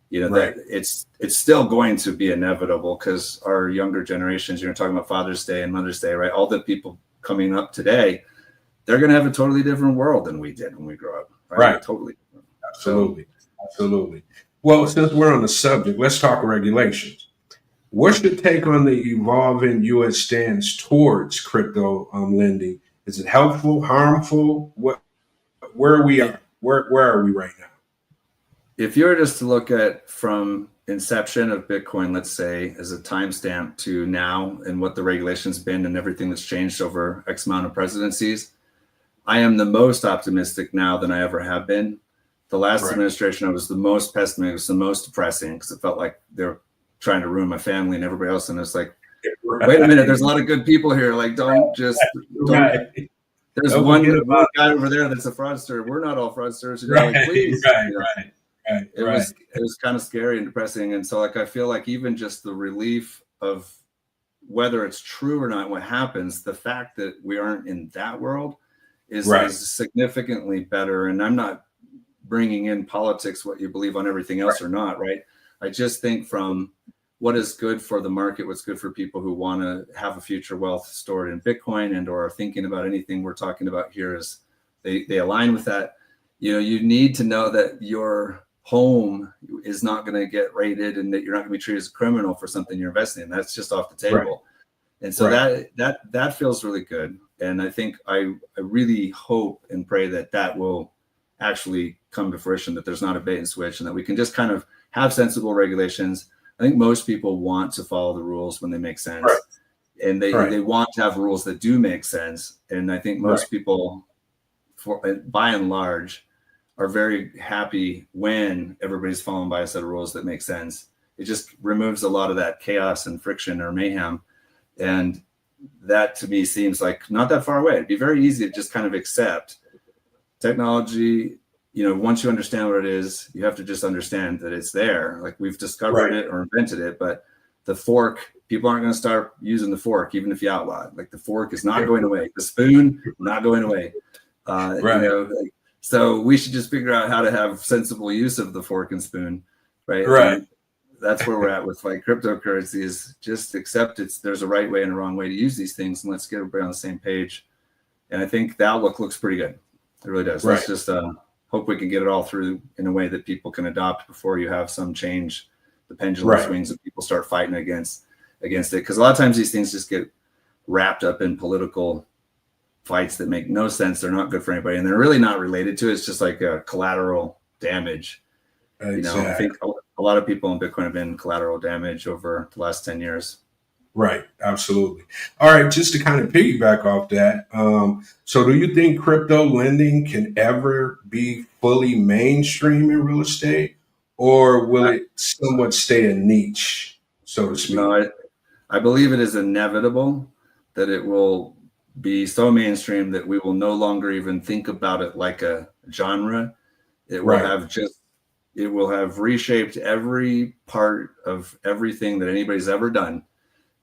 You know, that it's still going to be inevitable because our younger generations, you're talking about Father's Day and Mother's Day, right? All the people coming up today, they're going to have a totally different world than we did when we grew up. Right. Totally. Absolutely. Absolutely. Well, since we're on the subject, let's talk regulations. What's your take on the evolving U.S. stance towards crypto lending? Is it helpful, harmful? Where are we at? Where are we right now? If you were just to look at from inception of Bitcoin, let's say, as a timestamp to now and what the regulations been and everything that's changed over X amount of presidencies, I am the most optimistic now than I ever have been. The last administration, I was the most pessimistic, it was the most depressing because it felt like they were trying to ruin my family and everybody else. And it's like, wait a minute, there's a lot of good people here. Like, don't. There's one guy over there that's a fraudster. We're not all fraudsters. You know, like, please. It was kind of scary and depressing. And so, like, I feel like even just the relief of whether it's true or not, what happens, the fact that we aren't in that world is significantly better. And I'm not bringing in politics, what you believe on everything else or not, right? I just think from what is good for the market, what's good for people who want to have a future wealth stored in Bitcoin and or are thinking about anything we're talking about here is they align with that. You know, you need to know that your home is not going to get raided and that you're not going to be treated as a criminal for something you're investing in. That's just off the table. And so that feels really good. And I think I really hope and pray that that will actually come to fruition, that there's not a bait and switch and that we can just kind of have sensible regulations. I think most people want to follow the rules when they make sense. And they want to have rules that do make sense. And I think most people, by and large, are very happy when everybody's following by a set of rules that make sense. It just removes a lot of that chaos and friction or mayhem. And that to me seems like not that far away. It'd be very easy to just kind of accept technology. You know, once you understand what it is, you have to just understand that it's there. Like we've discovered it or invented it, but the fork, people aren't going to start using the fork, even if you outlaw it. Like the fork is not going away. The spoon, not going away. You know, so we should just figure out how to have sensible use of the fork and spoon, right? And that's where we're at with like cryptocurrency is just accept there's a right way and a wrong way to use these things, and let's get everybody on the same page. And I think the outlook looks pretty good. It really does. Let's just hope we can get it all through in a way that people can adopt before you have some change, the pendulum swings, and people start fighting against it. Because a lot of times these things just get wrapped up in political fights that make no sense. They're not good for anybody, and they're really not related to it. It's just like a collateral damage. You know, I think a lot of people in Bitcoin have been collateral damage over the last 10 years. Right. Absolutely. All right. Just to kind of piggyback off that. So do you think crypto lending can ever be fully mainstream in real estate, or will it somewhat stay a niche, so to speak? No, I believe it is inevitable that it will be so mainstream that we will no longer even think about it like a genre. It will it will have reshaped every part of everything that anybody's ever done.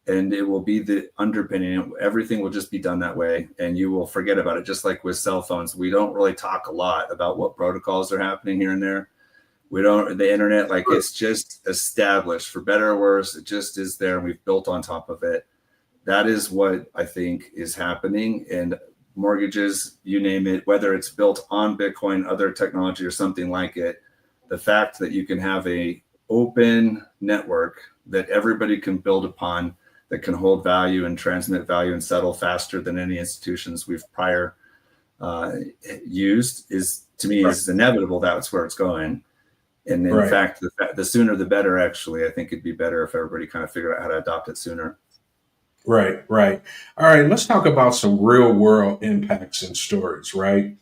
And it will be the underpinning. Everything will just be done that way. And you will forget about it. Just like with cell phones, we don't really talk a lot about what protocols are happening here and there. The internet, like it's just established for better or worse. It just is there and we've built on top of it. That is what I think is happening. And mortgages, you name it, whether it's built on Bitcoin, other technology or something like it, the fact that you can have a open network that everybody can build upon, that can hold value and transmit value and settle faster than any institutions we've prior used is, to me, is inevitable. That's where it's going. And in fact, the sooner the better, actually. I think it'd be better if everybody kind of figured out how to adopt it sooner. Right. All right, let's talk about some real world impacts and stories, right?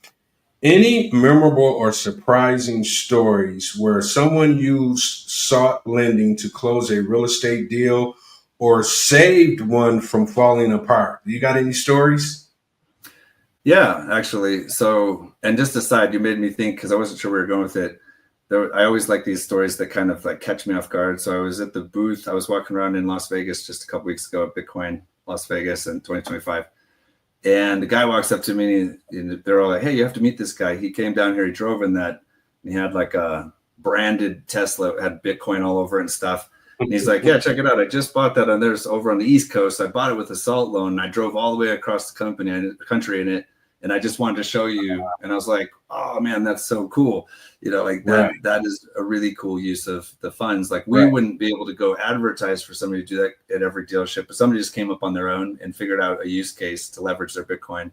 Any memorable or surprising stories where someone used sought lending to close a real estate deal or saved one from falling apart? You got any stories? Yeah, actually. So, and just aside, you made me think, because I wasn't sure where we were going with it. I always like these stories that kind of like catch me off guard. So I was at the booth. I was walking around in Las Vegas just a couple weeks ago at Bitcoin Las Vegas in 2025. And the guy walks up to me and they're all like, hey, you have to meet this guy. He came down here. He drove in that. And he had like a branded Tesla, had Bitcoin all over it and stuff. And he's like, yeah, check it out. I just bought that. And there's over on the East Coast. I bought it with a salt loan. And I drove all the way across the country in it. And I just wanted to show you. And I was like, oh, man, that's so cool. You know, like that is a really cool use of the funds. Like we wouldn't be able to go advertise for somebody to do that at every dealership, but somebody just came up on their own and figured out a use case to leverage their Bitcoin.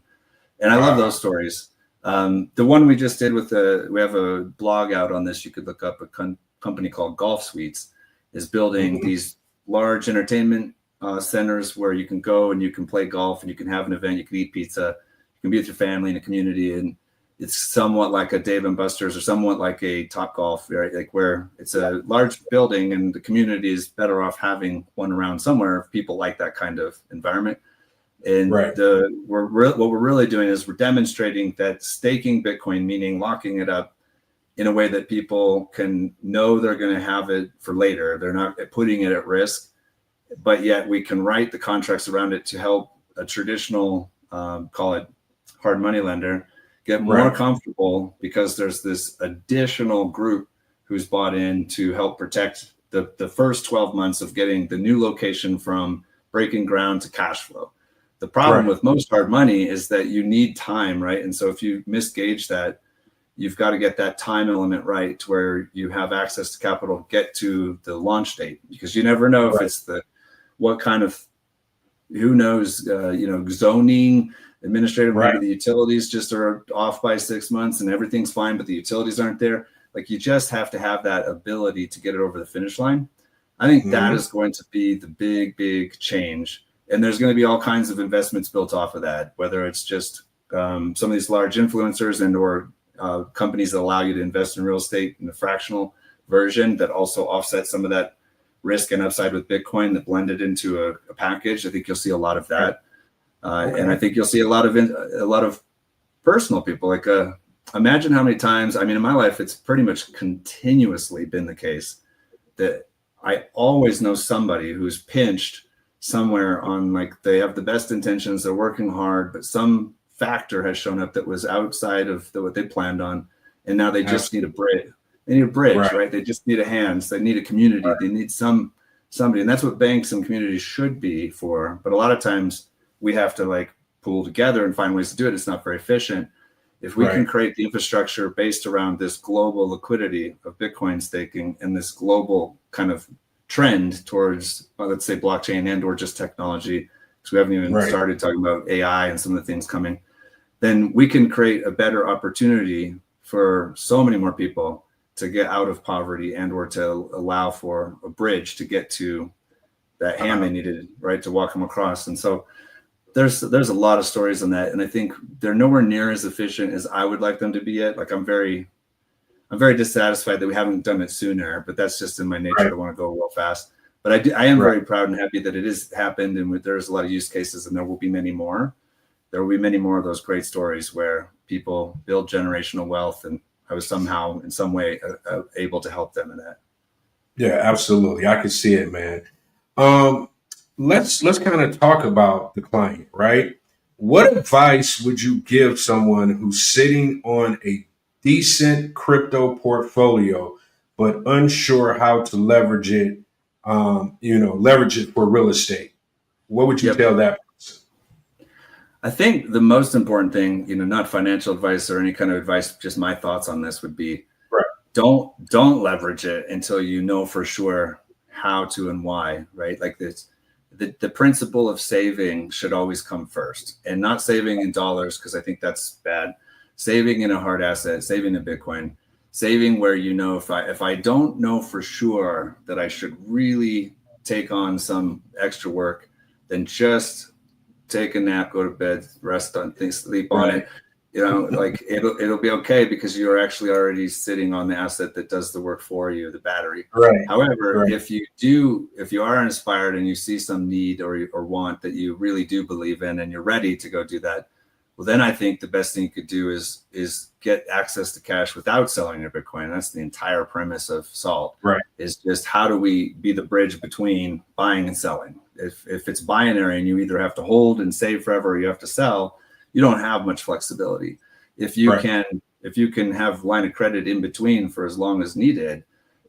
And I love those stories. The one we just did with we have a blog out on this. You could look up a company called Golf Suites is building these large entertainment centers where you can go and you can play golf and you can have an event. You can eat pizza. You can be with your family in a community, and it's somewhat like a Dave and Buster's or somewhat like a Top Golf, right? Like where it's a large building and the community is better off having one around somewhere if people like that kind of environment. And what we're really doing is we're demonstrating that staking Bitcoin, meaning locking it up in a way that people can know they're going to have it for later. They're not putting it at risk, but yet we can write the contracts around it to help a traditional, call it hard money lender, get more comfortable because there's this additional group who's bought in to help protect the first 12 months of getting the new location from breaking ground to cash flow. The problem with most hard money is that you need time, right? And so if you misgauge that, you've got to get that time element right to where you have access to capital, get to the launch date, because you never know if it's what kind of, who knows, zoning, administrative, maybe the utilities just are off by 6 months and everything's fine, but the utilities aren't there. Like you just have to have that ability to get it over the finish line. I think that is going to be the big change. And there's going to be all kinds of investments built off of that, whether it's just some of these large influencers and or companies that allow you to invest in real estate in a fractional version that also offset some of that risk and upside with Bitcoin that blended into a package. I think you'll see a lot of that. And I think you'll see a lot of personal people. Like imagine how many times, I mean, in my life, it's pretty much continuously been the case that I always know somebody who's pinched somewhere on, like, they have the best intentions, they're working hard, but some factor has shown up that was outside of what they planned on. And now they just need a bridge. They need a bridge, right? They just need a hand. So they need a community. They need somebody. And that's what banks and communities should be for. But a lot of times we have to like pool together and find ways to do it. It's not very efficient. If we can create the infrastructure based around this global liquidity of Bitcoin staking and this global kind of trend towards, let's say, blockchain and or just technology, because we haven't even started talking about AI and some of the things coming, then we can create a better opportunity for so many more people to get out of poverty and or to allow for a bridge to get to that hand they needed, right, to walk them across. And so there's a lot of stories on that, and I think they're nowhere near as efficient as I would like them to be yet. Like I'm very dissatisfied that we haven't done it sooner, but that's just in my nature to want to go real fast. But I am very proud and happy that it has happened, and there's a lot of use cases, and there will be many more. there will be many more of those great stories where people build generational wealth, and I was somehow in some way able to help them in that. Yeah, absolutely. I can see it, man. Um, let's kind of talk about the client, right? What advice would you give someone who's sitting on a decent crypto portfolio but unsure how to leverage it? Leverage it for real estate. What would you Yep. tell that person? I think the most important thing, not financial advice or any kind of advice, just my thoughts on this would be, Right. don't leverage it until you know for sure how to and why, right? Like this, the principle of saving should always come first, and not saving in dollars, because I think that's bad. Saving in a hard asset, saving in Bitcoin, saving where, if I don't know for sure that I should really take on some extra work, then just take a nap, go to bed, rest on things, sleep on it. Like it'll be okay, because you're actually already sitting on the asset that does the work for you, the battery. Right. However, Right. if you are inspired and you see some need or want that you really do believe in, and you're ready to go do that, well, then I think the best thing you could do is get access to cash without selling your Bitcoin. That's the entire premise of SALT. Right. Is just, how do we be the bridge between buying and selling? If it's binary and you either have to hold and save forever, or you have to sell, you don't have much flexibility. If you can have line of credit in between for as long as needed,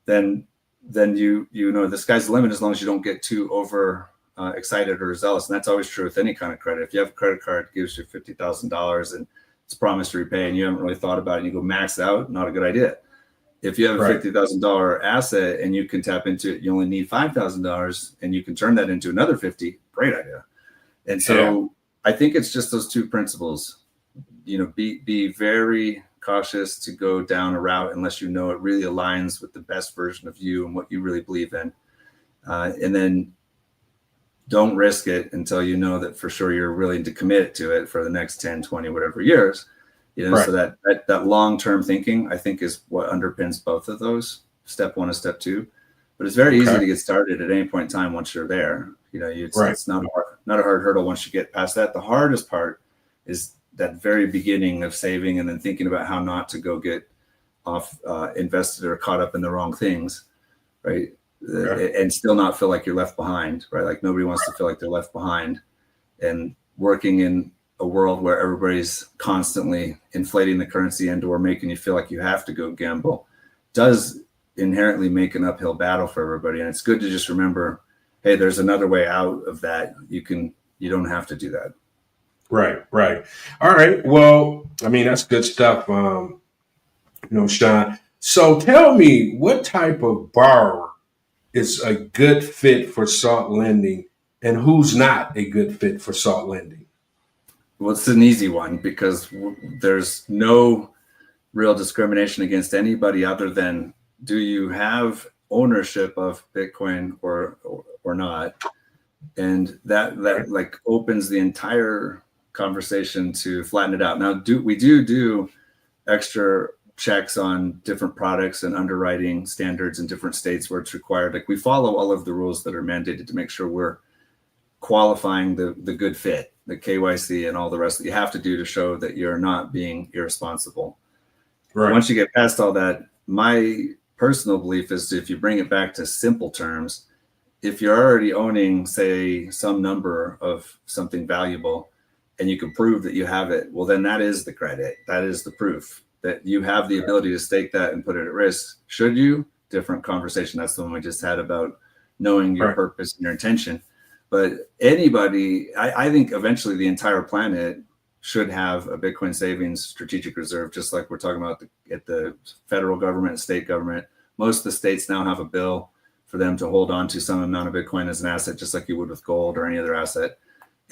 then the sky's the limit, as long as you don't get too over excited or zealous. And that's always true with any kind of credit. If you have a credit card that gives you $50,000 and it's promised to repay, and you haven't really thought about it, and you go max out, not a good idea. If you have a $50,000 asset and you can tap into it, you only need $5,000, and you can turn that into another 50. Great idea. And so I think it's just those two principles. Be very cautious to go down a route unless it really aligns with the best version of you and what you really believe in. And then don't risk it until you know that for sure you're willing to commit to it for the next 10, 20, whatever years. So that long-term thinking, I think, is what underpins both of those, step one and step two. But it's very easy to get started at any point in time once you're there. It's not a hard hurdle once you get past that. The hardest part is that very beginning of saving, and then thinking about how not to go get off invested or caught up in the wrong things, right? And still not feel like you're left behind, right? Like nobody wants to feel like they're left behind. And working in a world where everybody's constantly inflating the currency and/or making you feel like you have to go gamble does inherently make an uphill battle for everybody. And it's good to just remember, hey, there's another way out of that. You don't have to do that. Right. All right. Well, I mean, that's good stuff. Sean. So tell me, what type of borrower is a good fit for SALT lending, and who's not a good fit for SALT lending? Well, it's an easy one, because there's no real discrimination against anybody other than, do you have ownership of Bitcoin or not? And that like opens the entire conversation to flatten it out. Now, we do extra checks on different products and underwriting standards in different states where it's required. Like, we follow all of the rules that are mandated to make sure we're qualifying the good fit, the KYC and all the rest that you have to do to show that you're not being irresponsible. Right. Once you get past all that, my personal belief is, if you bring it back to simple terms, if you're already owning, say, some number of something valuable, and you can prove that you have it, well, then that is the credit. That is the proof that you have the ability to stake that and put it at risk. Should you? Different conversation. That's the one we just had about knowing your purpose and your intention. But anybody, I think eventually the entire planet should have a Bitcoin savings strategic reserve, just like we're talking about at the federal government and state government. Most of the states now have a bill for them to hold on to some amount of Bitcoin as an asset, just like you would with gold or any other asset.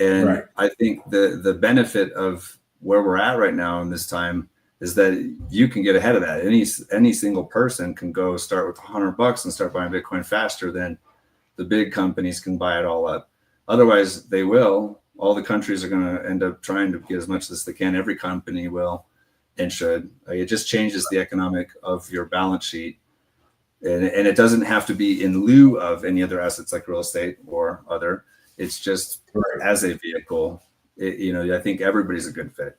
And I think the benefit of where we're at right now in this time is that you can get ahead of that. Any single person can go start with $100 and start buying Bitcoin faster than the big companies can buy it all up. Otherwise, they will. All the countries are going to end up trying to get as much as they can. Every company will and should. It just changes the economic of your balance sheet. And it doesn't have to be in lieu of any other assets like real estate or other. It's just as a vehicle I think everybody's a good fit.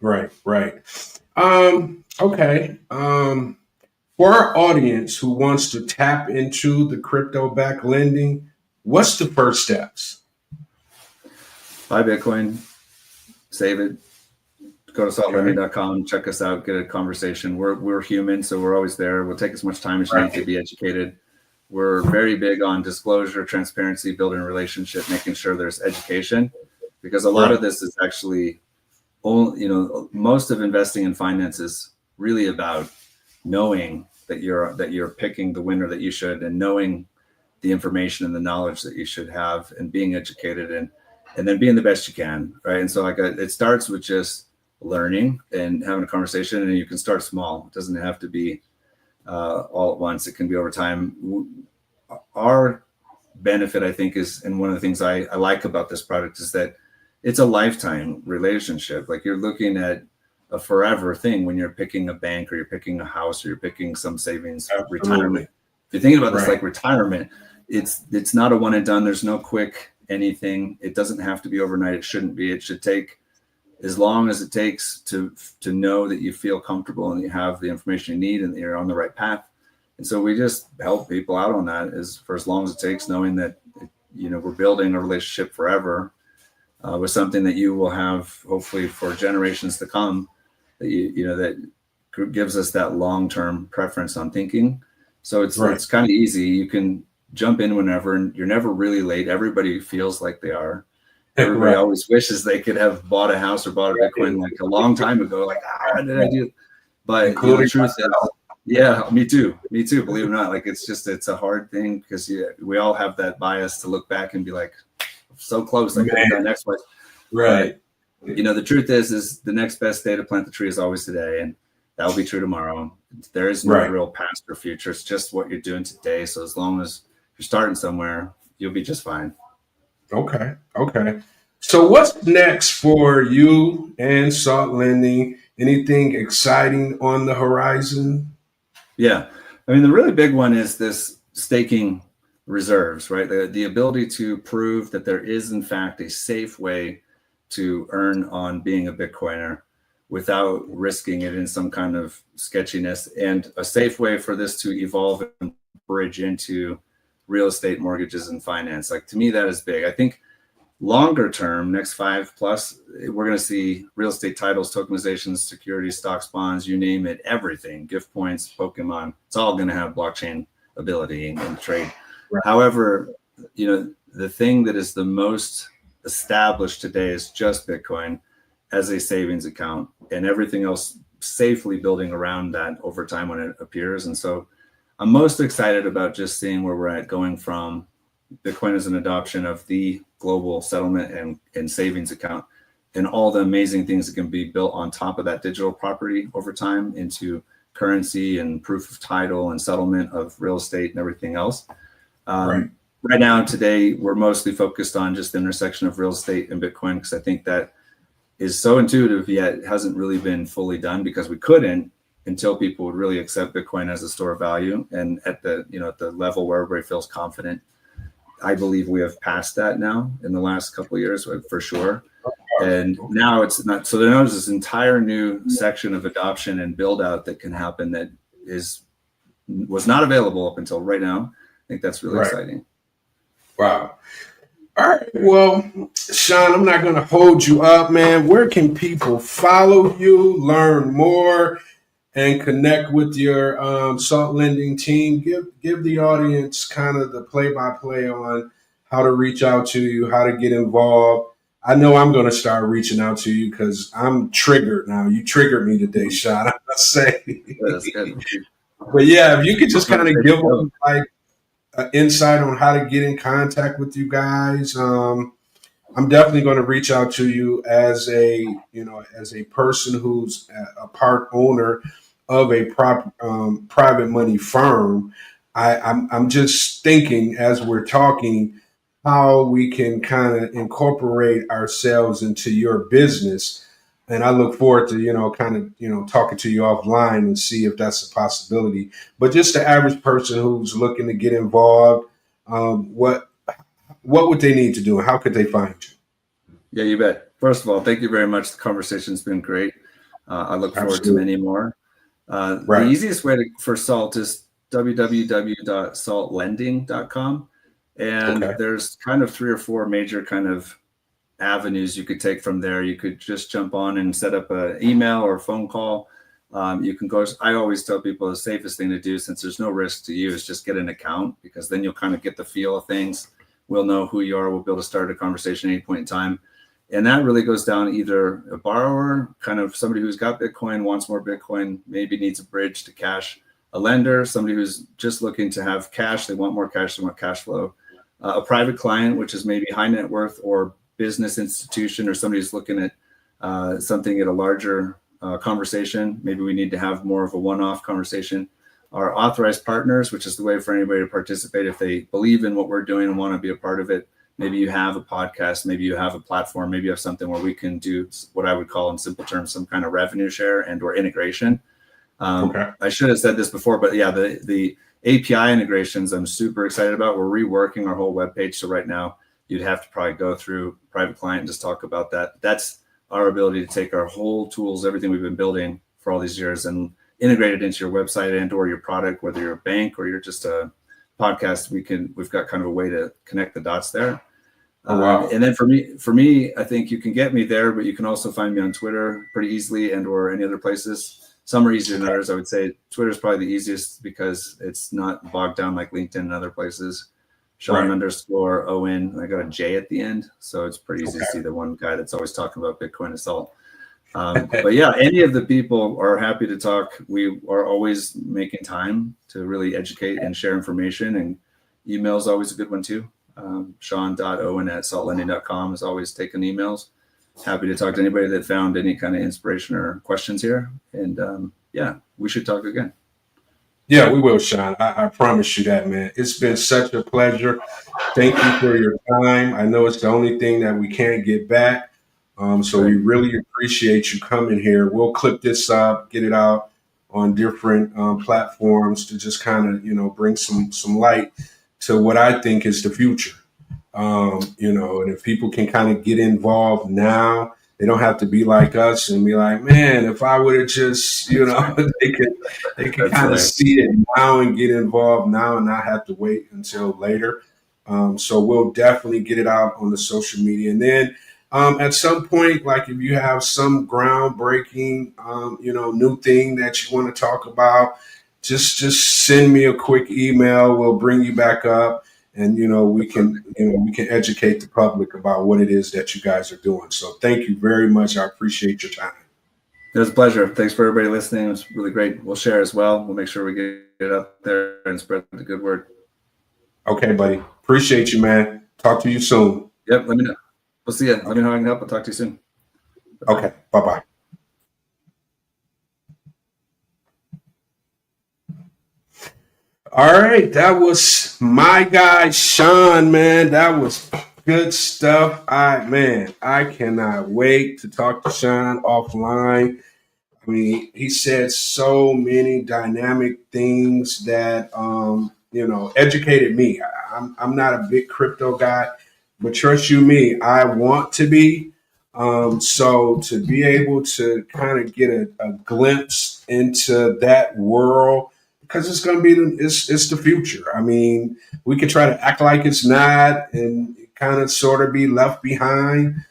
Right. Okay. For our audience who wants to tap into the crypto-backed lending, what's the first steps? Buy Bitcoin, save it, go to saltlending.com, check us out, get a conversation. We're human, so we're always there. We'll take as much time as you need to be educated. We're very big on disclosure, transparency, building a relationship, making sure there's education, because a lot of this is actually, most of investing in finance is really about knowing that you're picking the winner that you should, and knowing the information and the knowledge that you should have, and being educated, and then being the best you can, right? And so it starts with just learning and having a conversation, and you can start small. It doesn't have to be all at once. It can be over time. Our benefit, I think, is, and one of the things I like about this product is that it's a lifetime relationship. Like, you're looking at a forever thing when you're picking a bank, or you're picking a house, or you're picking some savings, retirement. If you're thinking about this like retirement, it's not a one and done. There's no quick anything. It doesn't have to be overnight. It shouldn't be. It should take as long as it takes to know that you feel comfortable and you have the information you need and that you're on the right path. And so we just help people out on that for as long as it takes, knowing that, we're building a relationship forever with something that you will have hopefully for generations to come, that that gives us that long-term preference on thinking. So it's kind of easy. You can jump in whenever, and you're never really late. Everybody feels like they are. Everybody always wishes they could have bought a house or bought a Bitcoin like a long time ago. Like, how did I do? But the truth is, yeah, me too. Believe it or not, like, it's a hard thing, because we all have that bias to look back and be like, so close. Like, the next one. Right. The truth is the next best day to plant the tree is always today, and that'll be true tomorrow. There is no real past or future. It's just what you're doing today. So as long as you're starting somewhere, you'll be just fine. Okay. So what's next for you and Salt Lending? Anything exciting on the horizon? Yeah. I mean, the really big one is this staking reserves, right? The ability to prove that there is, in fact, a safe way to earn on being a Bitcoiner without risking it in some kind of sketchiness, and a safe way for this to evolve and bridge into real estate, mortgages, and finance. Like, to me, that is big. I think longer term, next 5+, we're going to see real estate titles, tokenizations, securities, stocks, bonds, you name it, everything, gift points, Pokemon. It's all going to have blockchain ability and trade. Right. However, the thing that is the most established today is just Bitcoin as a savings account, and everything else safely building around that over time when it appears. And so I'm most excited about just seeing where we're at, going from Bitcoin as an adoption of the global settlement and savings account, and all the amazing things that can be built on top of that digital property over time into currency and proof of title and settlement of real estate and everything else. Right now, today, we're mostly focused on just the intersection of real estate and Bitcoin, because I think that is so intuitive, yet hasn't really been fully done, because we couldn't until people would really accept Bitcoin as a store of value, and at the at the level where everybody feels confident. I believe we have passed that now in the last couple of years, for sure. And now it's not. So there's this entire new section of adoption and build out that can happen that was not available up until right now. I think that's really exciting. Wow. All right. Well, Sean, I'm not going to hold you up, man. Where can people follow you, learn more, and connect with your Salt Lending team? Give the audience kind of the play-by-play on how to reach out to you, how to get involved. I know I'm going to start reaching out to you because I'm triggered now. You triggered me today, Sean, I must say. But yeah, if you could just kind of give them insight on how to get in contact with you guys. I'm definitely going to reach out to you as a person who's a part owner of a private money firm. I'm just thinking as we're talking how we can kind of incorporate ourselves into your business. And I look forward to, talking to you offline and see if that's a possibility. But just the average person who's looking to get involved, what would they need to do? How could they find you? Yeah, you bet. First of all, thank you very much. The conversation's been great. I look forward to many more. The Right. easiest way for SALT is www.saltlending.com. And Okay. there's kind of 3 or 4 major kind of avenues you could take from there. You could just jump on and set up an email or a phone call. You can go. I always tell people the safest thing to do, since there's no risk to you, is just get an account, because then you'll kind of get the feel of things. We'll know who you are. We'll be able to start a conversation at any point in time. And that really goes down either a borrower, kind of somebody who's got Bitcoin, wants more Bitcoin, maybe needs a bridge to cash, a lender, somebody who's just looking to have cash, they want more cash, they want cash flow, a private client, which is maybe high net worth, or business institution, or somebody who's looking at something at a larger conversation. Maybe we need to have more of a one-off conversation. Our authorized partners, which is the way for anybody to participate if they believe in what we're doing and want to be a part of it. Maybe you have a podcast, maybe you have a platform, maybe you have something where we can do what I would call in simple terms some kind of revenue share and or integration. Okay. I should have said this before, but yeah, the API integrations I'm super excited about. We're reworking our whole webpage. So right now you'd have to probably go through private client and just talk about that. That's our ability to take our whole tools, everything we've been building for all these years, and integrate it into your website and or your product, whether you're a bank or you're just a podcast. We've got kind of a way to connect the dots there. Oh, wow. And then for me, I think you can get me there, but you can also find me on Twitter pretty easily and or any other places. Some are easier than others. I would say Twitter is probably the easiest because it's not bogged down like LinkedIn and other places. Sean _ Owen. I got a J at the end. So it's pretty easy to see the one guy that's always talking about Bitcoin assault. But yeah, any of the people are happy to talk. We are always making time to really educate and share information, and email is always a good one too. Sean.owen@saltlending.com is always taking emails. Happy to talk to anybody that found any kind of inspiration or questions here. And yeah, we should talk again. Yeah, we will, Sean. I promise you that, man. It's been such a pleasure. Thank you for your time. I know it's the only thing that we can't get back. So we really appreciate you coming here. We'll clip this up, get it out on different platforms to just kind of, bring some light to what I think is the future. And if people can kind of get involved now, they don't have to be like us and be like, man, if I would have just, they can kind of see it now and get involved now and not have to wait until later. So we'll definitely get it out on the social media. And then at some point, like if you have some groundbreaking, new thing that you want to talk about, just send me a quick email. We'll bring you back up. And, we can educate the public about what it is that you guys are doing. So thank you very much. I appreciate your time. It was a pleasure. Thanks for everybody listening. It was really great. We'll share as well. We'll make sure we get it out there and spread the good word. Okay, buddy. Appreciate you, man. Talk to you soon. Yep. Let me know. We'll see you. Let me know how I can help. I'll talk to you soon. Okay. Bye-bye. All right, that was my guy, Sean, man. That was good stuff. I cannot wait to talk to Sean offline. I mean, he said so many dynamic things that, educated me. I'm not a big crypto guy, but trust you me, I want to be. So to be able to kind of get a glimpse into that world, because it's going to be it's the future. I mean, we could try to act like it's not and kind of sort of be left behind,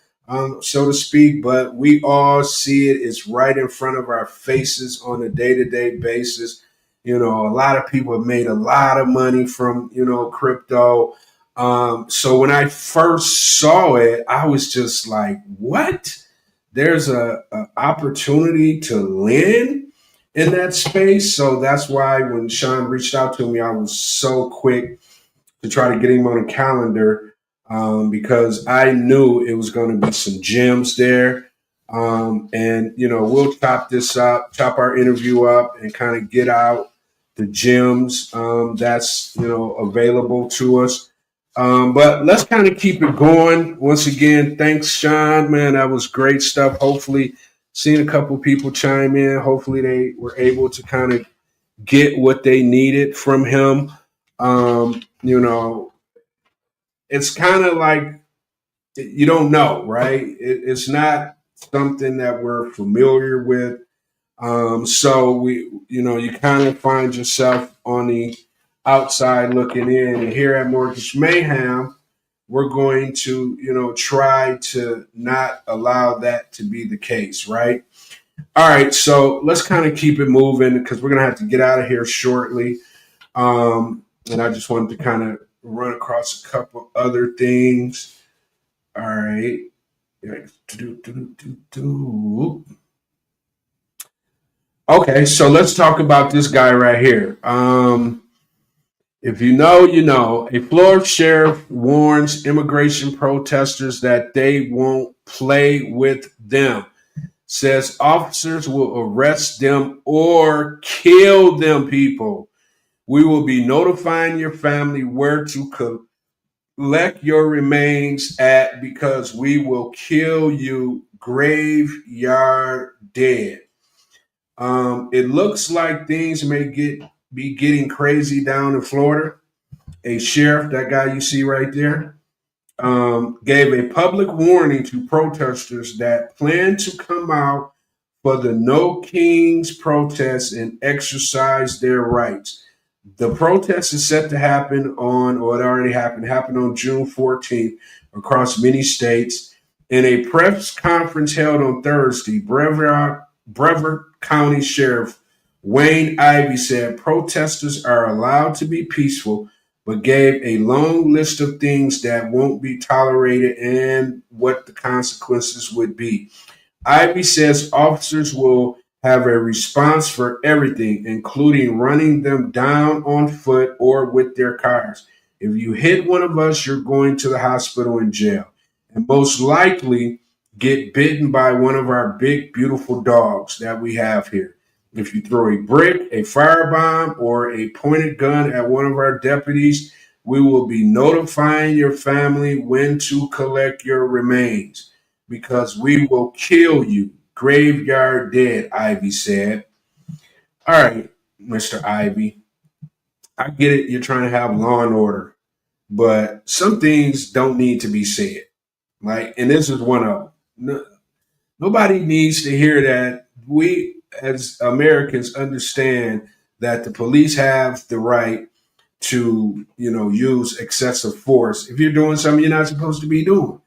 so to speak. But we all see it. It's right in front of our faces on a day-to-day basis. A lot of people have made a lot of money from, crypto. So when I first saw it, I was just like, what? There's a opportunity to lend in that space. So that's why when Sean reached out to me, I was so quick to try to get him on a calendar because I knew it was going to be some gems there. And we'll chop our interview up and kind of get out the gems that's, available to us. But let's kind of keep it going. Once again, thanks, Sean, man. That was great stuff. Hopefully, seen a couple people chime in. Hopefully they were able to kind of get what they needed from him. It's kind of like you don't know, right? It's not something that we're familiar with. So you kind of find yourself on the outside looking in. And here at Mortgage Mayhem, we're going to, try to not allow that to be the case, right? All right, so let's kind of keep it moving because we're going to have to get out of here shortly. And I just wanted to kind of run across a couple other things. All right. Okay, so let's talk about this guy right here. If you know, you know. A Florida sheriff warns immigration protesters that they won't play with them. Says officers will arrest them or kill them, people. We will be notifying your family where to collect your remains at because we will kill you graveyard dead. It looks like things may be getting crazy down in Florida. A sheriff, that guy you see right there, gave a public warning to protesters that plan to come out for the No Kings protest and exercise their rights. The protest is set to happen or it already happened on June 14th across many states. In a press conference held on Thursday, Brevard County Sheriff Wayne Ivey said protesters are allowed to be peaceful, but gave a long list of things that won't be tolerated and what the consequences would be. Ivy says officers will have a response for everything, including running them down on foot or with their cars. If you hit one of us, you're going to the hospital and jail, and most likely get bitten by one of our big, beautiful dogs that we have here. If you throw a brick, a firebomb, or a pointed gun at one of our deputies, we will be notifying your family when to collect your remains because we will kill you graveyard dead, Ivy said. All right, Mr. Ivy, I get it. You're trying to have law and order, but some things don't need to be said. And this is one of them. Nobody needs to hear that. We, as Americans, understand that the police have the right to, use excessive force if you're doing something you're not supposed to be doing.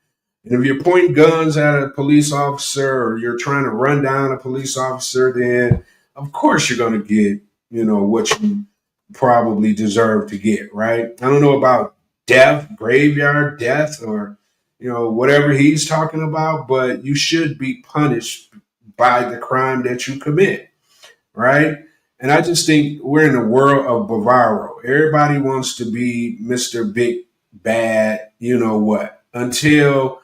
And if you're pointing guns at a police officer or you're trying to run down a police officer, then of course you're going to get, what you probably deserve to get, right? I don't know about death, graveyard death, or, whatever he's talking about, but you should be punished by the crime that you commit, right? And I just think we're in a world of bravado. Everybody wants to be Mr. Big Bad, you know what, until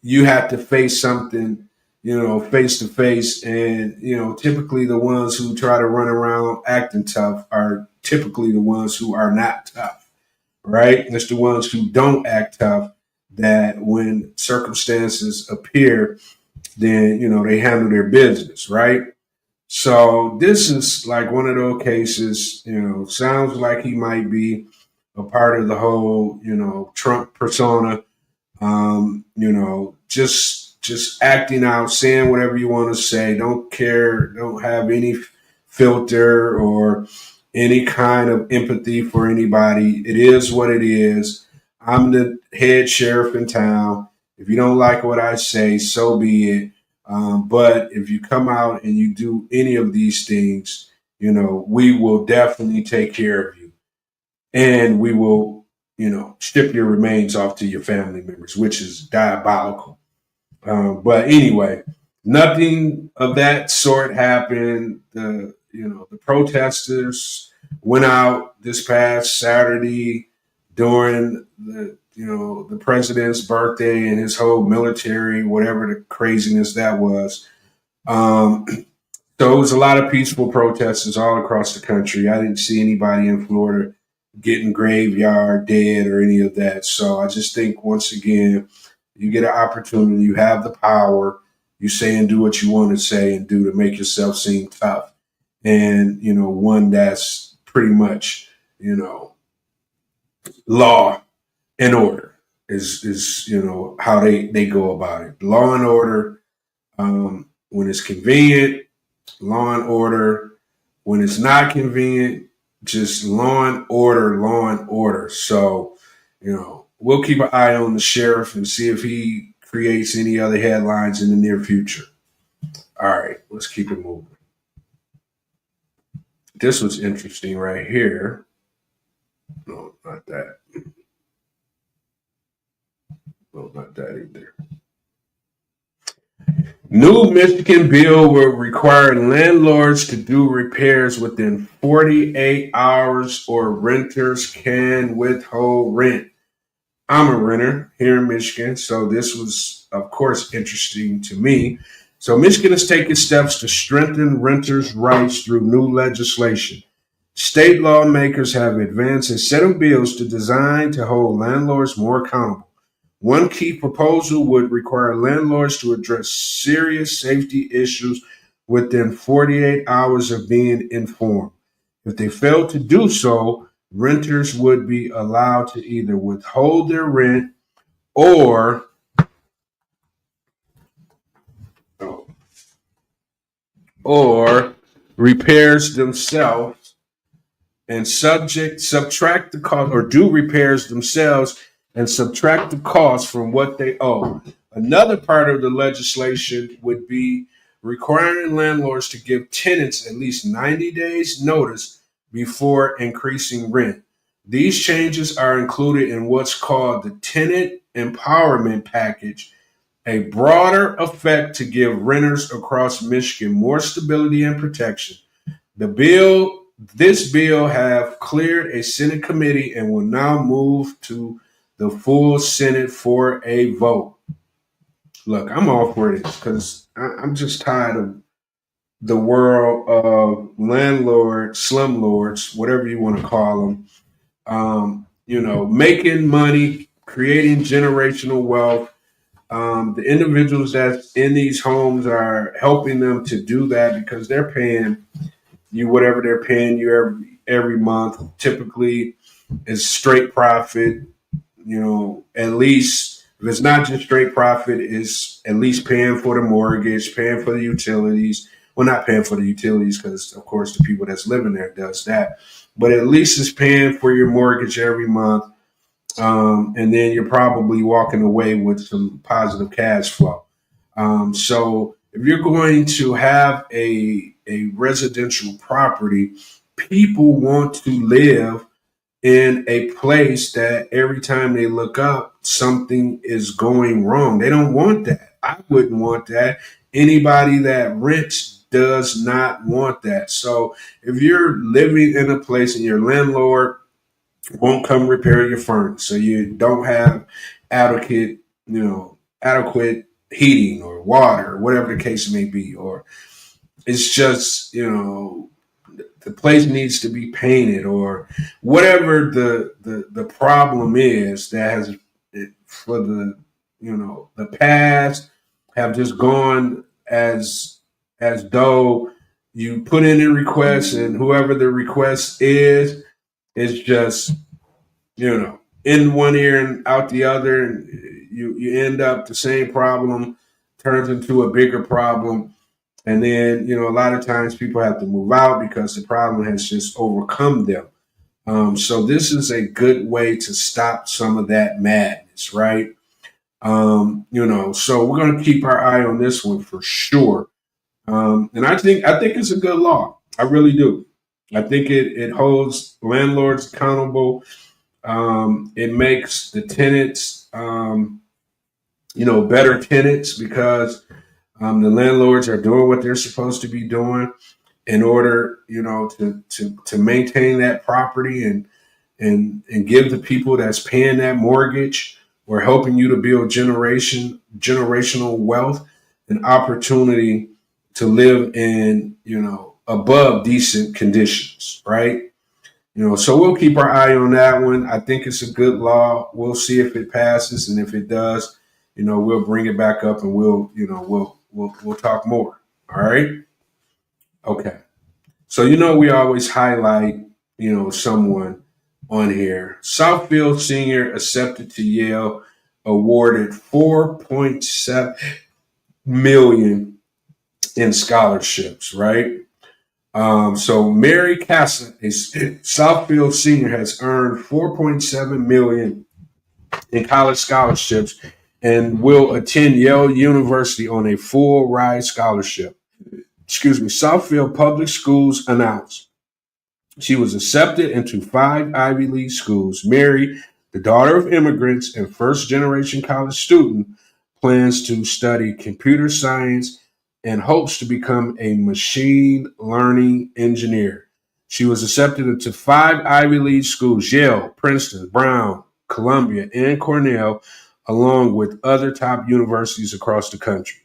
you have to face something, face to face. And, typically the ones who try to run around acting tough are typically the ones who are not tough, right? It's the ones who don't act tough that when circumstances appear, then, they handle their business, right? So this is like one of those cases, sounds like he might be a part of the whole, Trump persona, just acting out, saying whatever you want to say, don't care, don't have any filter or any kind of empathy for anybody. It is what it is. I'm the head sheriff in town. If you don't like what I say, so be it. But if you come out and you do any of these things, we will definitely take care of you. And we will, strip your remains off to your family members, which is diabolical. But anyway, nothing of that sort happened. The protesters went out this past Saturday during the president's birthday and his whole military, whatever the craziness that was. So it was a lot of peaceful protesters all across the country. I didn't see anybody in Florida getting graveyard dead or any of that. So I just think, once again, you get an opportunity, you have the power, you say and do what you want to say and do to make yourself seem tough. And, one that's pretty much, law and order. is how they go about it. Law and order when it's convenient, law and order when it's not convenient, just law and order, law and order. So, we'll keep an eye on the sheriff and see if he creates any other headlines in the near future. All right, let's keep it moving. This was interesting right here. No, not that. No, not that either. New Michigan bill will require landlords to do repairs within 48 hours or renters can withhold rent. I'm a renter here in Michigan, so this was, of course, interesting to me. So Michigan is taking steps to strengthen renters' rights through new legislation. State lawmakers have advanced a set of bills designed to hold landlords more accountable. One key proposal would require landlords to address serious safety issues within 48 hours of being informed. If they fail to do so, renters would be allowed to either withhold their rent or repairs themselves and subtract the cost, or do repairs themselves and subtract the cost from what they owe. Another part of the legislation would be requiring landlords to give tenants at least 90 days notice before increasing rent. These changes are included in what's called the Tenant Empowerment Package, a broader effect to give renters across Michigan more stability and protection. This bill have cleared a Senate committee and will now move to the full Senate for a vote. Look, I'm all for this because I'm just tired of the world of landlords, slumlords, whatever you want to call them, making money, creating generational wealth. The individuals that's in these homes are helping them to do that because they're paying you whatever they're paying you every month. Typically, is straight profit. At least if it's not just straight profit, is at least paying for the mortgage, paying for the utilities. Well, not paying for the utilities because, of course, the people that's living there does that. But at least it's paying for your mortgage every month. And then you're probably walking away with some positive cash flow. So if you're going to have a residential property, people want to live in a place that every time they look up, something is going wrong. They don't want that. I wouldn't want that. Anybody that rents does not want that. So if you're living in a place and your landlord won't come repair your furnace, so you don't have adequate heating or water, whatever the case may be, or it's just, the place needs to be painted or whatever the problem is that has for the past have just gone as though you put in a request and whoever the request is just, in one ear and out the other, and you end up the same problem turns into a bigger problem. And then, a lot of times people have to move out because the problem has just overcome them. So this is a good way to stop some of that madness, right? So we're going to keep our eye on this one for sure. And I think it's a good law. I really do. I think it holds landlords accountable. It makes the tenants, better tenants because the landlords are doing what they're supposed to be doing in order, to maintain that property and give the people that's paying that mortgage or helping you to build generational wealth an opportunity to live in, above decent conditions, right? So we'll keep our eye on that one. I think it's a good law. We'll see if it passes, and if it does, we'll bring it back up and we'll talk more. All right. Okay. So we always highlight someone on here. Southfield senior accepted to Yale awarded $4.7 million in scholarships, right? So Mary Casa, a Southfield senior, has earned $4.7 million in college scholarships and will attend Yale University on a full ride scholarship. Southfield Public Schools announced she was accepted into 5 Ivy League schools. Mary, the daughter of immigrants and first-generation college student, plans to study computer science and hopes to become a machine learning engineer. She was accepted into 5 Ivy League schools: Yale, Princeton, Brown, Columbia, and Cornell, along with other top universities across the country.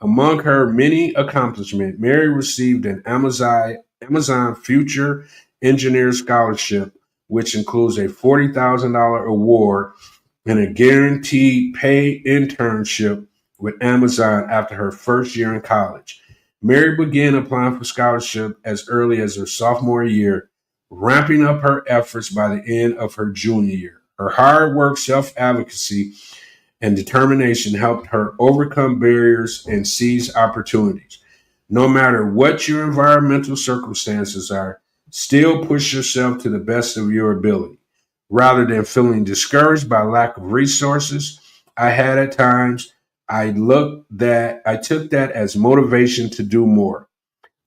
Among her many accomplishments, Mary received an Amazon Future Engineer Scholarship, which includes a $40,000 award and a guaranteed paid internship with Amazon after her first year in college. Mary began applying for scholarship as early as her sophomore year, ramping up her efforts by the end of her junior year. Her hard work, self-advocacy, and determination helped her overcome barriers and seize opportunities. No matter what your environmental circumstances are, still push yourself to the best of your ability. Rather than feeling discouraged by lack of resources I had at times, I took that as motivation to do more.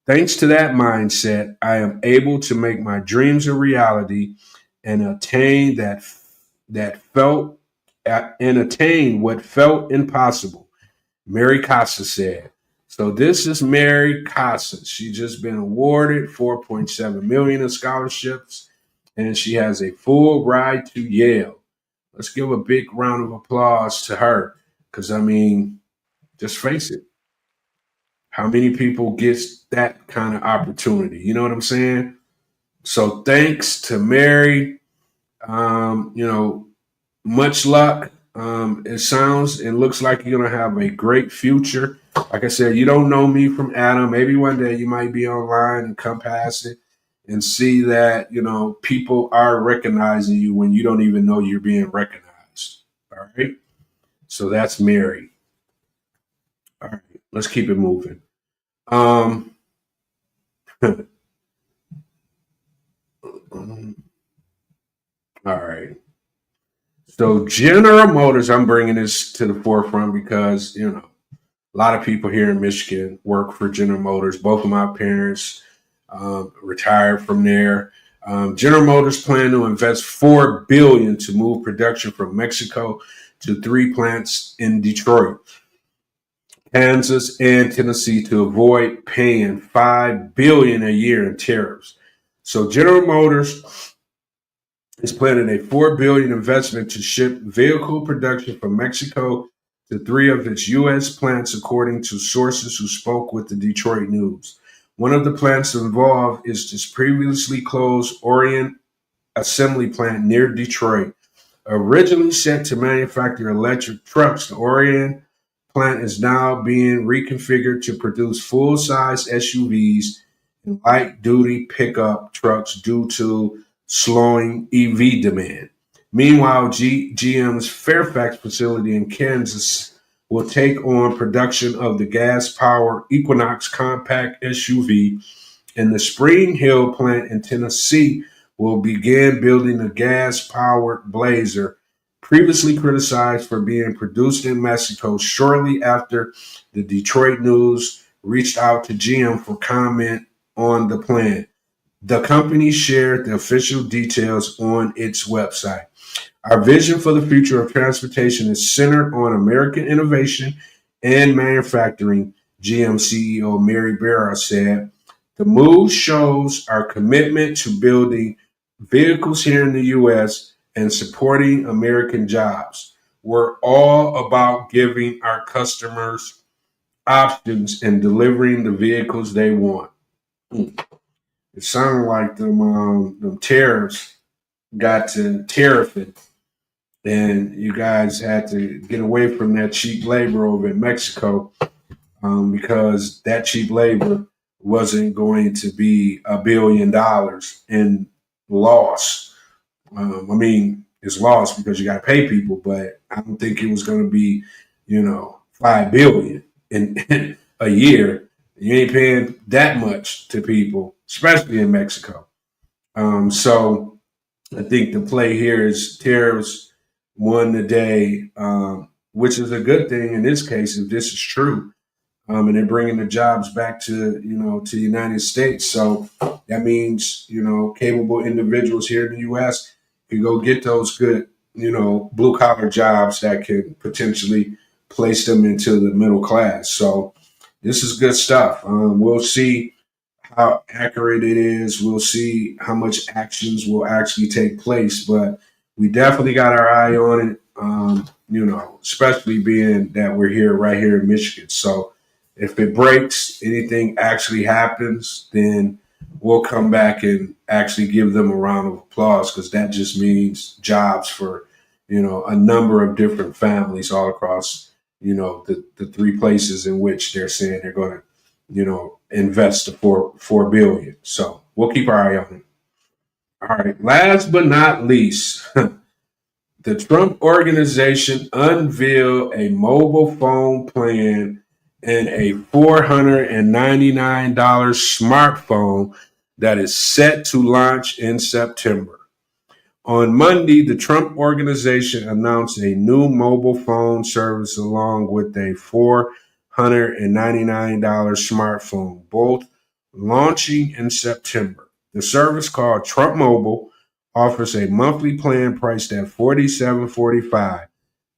Thanks to that mindset, I am able to make my dreams a reality and attain what felt impossible, Mary Casa said. So this is Mary Casa. She's just been awarded $4.7 million in scholarships, and she has a full ride to Yale. Let's give a big round of applause to her, because I mean, just face it. How many people gets that kind of opportunity? You know what I'm saying? So thanks to Mary. Much luck. It sounds and looks like you're going to have a great future. Like I said, you don't know me from Adam. Maybe one day you might be online and come past it and see that, people are recognizing you when you don't even know you're being recognized. All right. So that's Mary. All right. Let's keep it moving. All right. So General Motors, I'm bringing this to the forefront because, a lot of people here in Michigan work for General Motors. Both of my parents retired from there. General Motors plan to invest $4 billion to move production from Mexico to 3 plants in Detroit, Kansas, and Tennessee to avoid paying $5 billion a year in tariffs. So General Motors is planning a $4 billion investment to ship vehicle production from Mexico to 3 of its U.S. plants, according to sources who spoke with the Detroit News. One of the plants involved is this previously closed Orion assembly plant near Detroit. Originally set to manufacture electric trucks, the Orion plant is now being reconfigured to produce full-size SUVs and light-duty pickup trucks due to slowing EV demand. Meanwhile, GM's Fairfax facility in Kansas will take on production of the gas-powered Equinox compact SUV, and the Spring Hill plant in Tennessee will begin building a gas-powered Blazer, previously criticized for being produced in Mexico, shortly after the Detroit News reached out to GM for comment on the plan. The company shared the official details on its website. Our vision for the future of transportation is centered on American innovation and manufacturing, GM CEO Mary Barra said. The move shows our commitment to building vehicles here in the U.S. and supporting American jobs. We're all about giving our customers options and delivering the vehicles they want. It sounded like them tariffs got to tariff it, and you guys had to get away from that cheap labor over in Mexico because that cheap labor wasn't going to be $1 billion in loss. is lost because you got to pay people. But I don't think it was going to be, $5 billion in a year. You ain't paying that much to people, especially in Mexico. So I think the play here is tariffs won the day, which is a good thing in this case if this is true. And they're bringing the jobs back to the United States. So that means capable individuals here in the U.S. can go get those good blue collar jobs that can potentially place them into the middle class. So this is good stuff. We'll see how accurate it is. We'll see how much actions will actually take place, but we definitely got our eye on it. Especially being that we're right here in Michigan. So if it breaks, anything actually happens, then we'll come back and actually give them a round of applause, because that just means jobs for, a number of different families all across, the three places in which they're saying they're going to, invest the $4 billion. So we'll keep our eye on it. All right. Last but not least, the Trump organization unveiled a mobile phone plan and a $499 smartphone that is set to launch in September. On Monday, the Trump organization announced a new mobile phone service along with a $499 smartphone, both launching in September. The service, called Trump Mobile, offers a monthly plan priced at $47.45.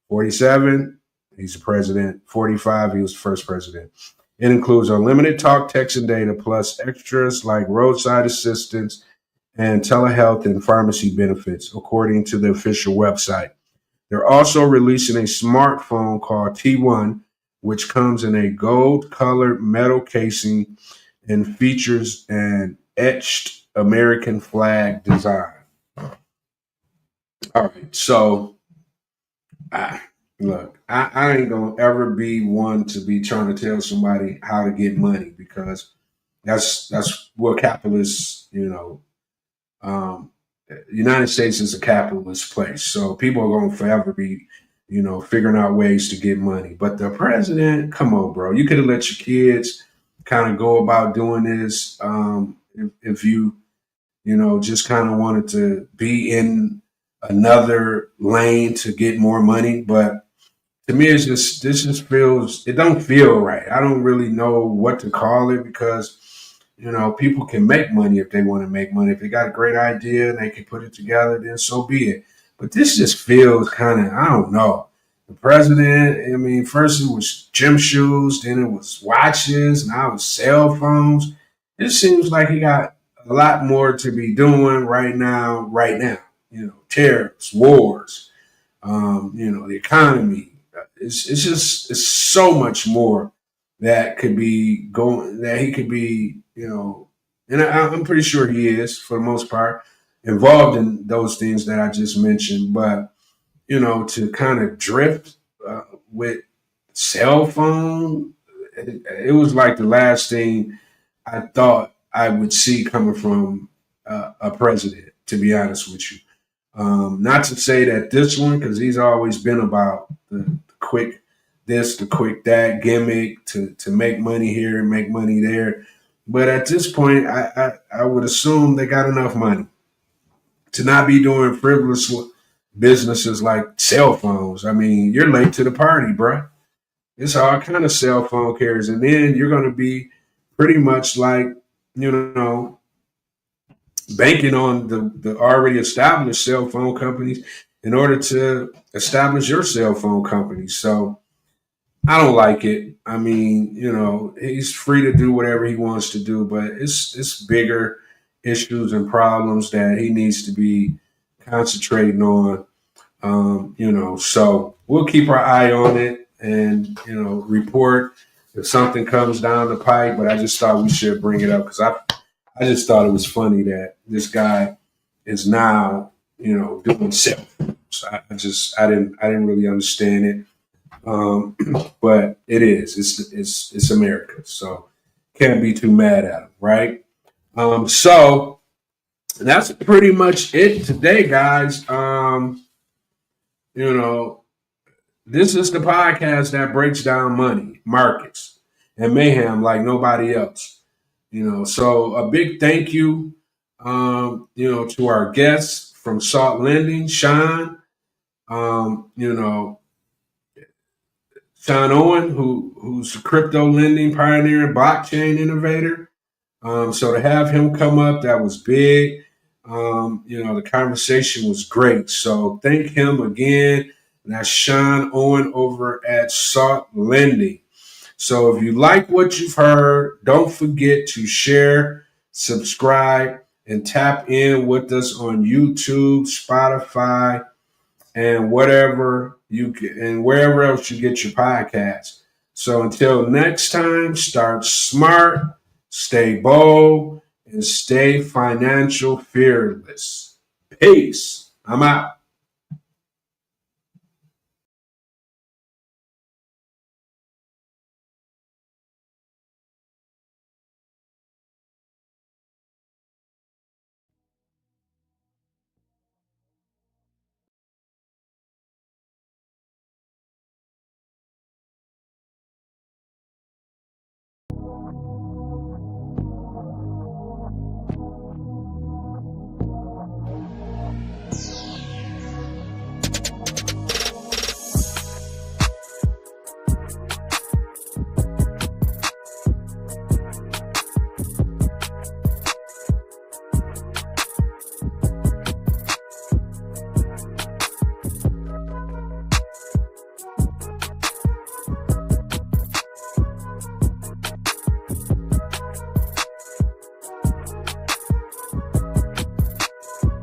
47, he's the president. 45, he was the first president. It includes unlimited talk, text, and data, plus extras like roadside assistance and telehealth and pharmacy benefits, according to the official website. They're also releasing a smartphone called T1, which comes in a gold-colored metal casing and features an etched American flag design. All right, so look, I ain't gonna ever be one to be trying to tell somebody how to get money, because that's what capitalists, United States is a capitalist place, so people are gonna forever be, figuring out ways to get money. But the president, come on, bro, you could have let your kids kind of go about doing this, if you, just kind of wanted to be in another lane to get more money. But to me, this just feels, it don't feel right. I don't really know what to call it, because people can make money if they want to make money. If they got a great idea and they can put it together, then so be it. But this just feels kind of, I don't know. The president, I mean, first it was gym shoes, then it was watches, now it's cell phones. It seems like he got a lot more to be doing right now. Tariffs, wars, the economy. It's so much more that could be going, that he could be, and I'm pretty sure he is, for the most part, involved in those things that I just mentioned. But, to kind of drift with cell phone, it was like the last thing I thought I would see coming from a president, to be honest with you. Not to say that this one, because he's always been about the quick this, the quick that gimmick to make money here and make money there. But at this point, I would assume they got enough money to not be doing frivolous businesses like cell phones. I mean, you're late to the party, bro. It's all kind of cell phone carriers. And then you're going to be pretty much like, banking on the already established cell phone companies in order to establish your cell phone company. So I don't like it. I mean, he's free to do whatever he wants to do, but it's bigger issues and problems that he needs to be concentrating on. So we'll keep our eye on it and, report if something comes down the pipe. But I just thought we should bring it up, because I just thought it was funny that this guy is now, doing cell phones. I didn't really understand it. But it is. It's America, so can't be too mad at him, right? So that's pretty much it today, guys. you know, this is the podcast that breaks down money, markets, and mayhem like nobody else. So a big thank you, to our guests from Salt Lending, Sean, um, you know, Sean Owen, who's a crypto lending pioneer and blockchain innovator. So to have him come up, that was big. The conversation was great. So thank him again. And that's Sean Owen over at Salt Lending. So if you like what you've heard, don't forget to share, subscribe, and tap in with us on YouTube, Spotify, and wherever else you get your podcasts. So until next time, start smart, stay bold, and stay financial fearless. Peace. I'm out.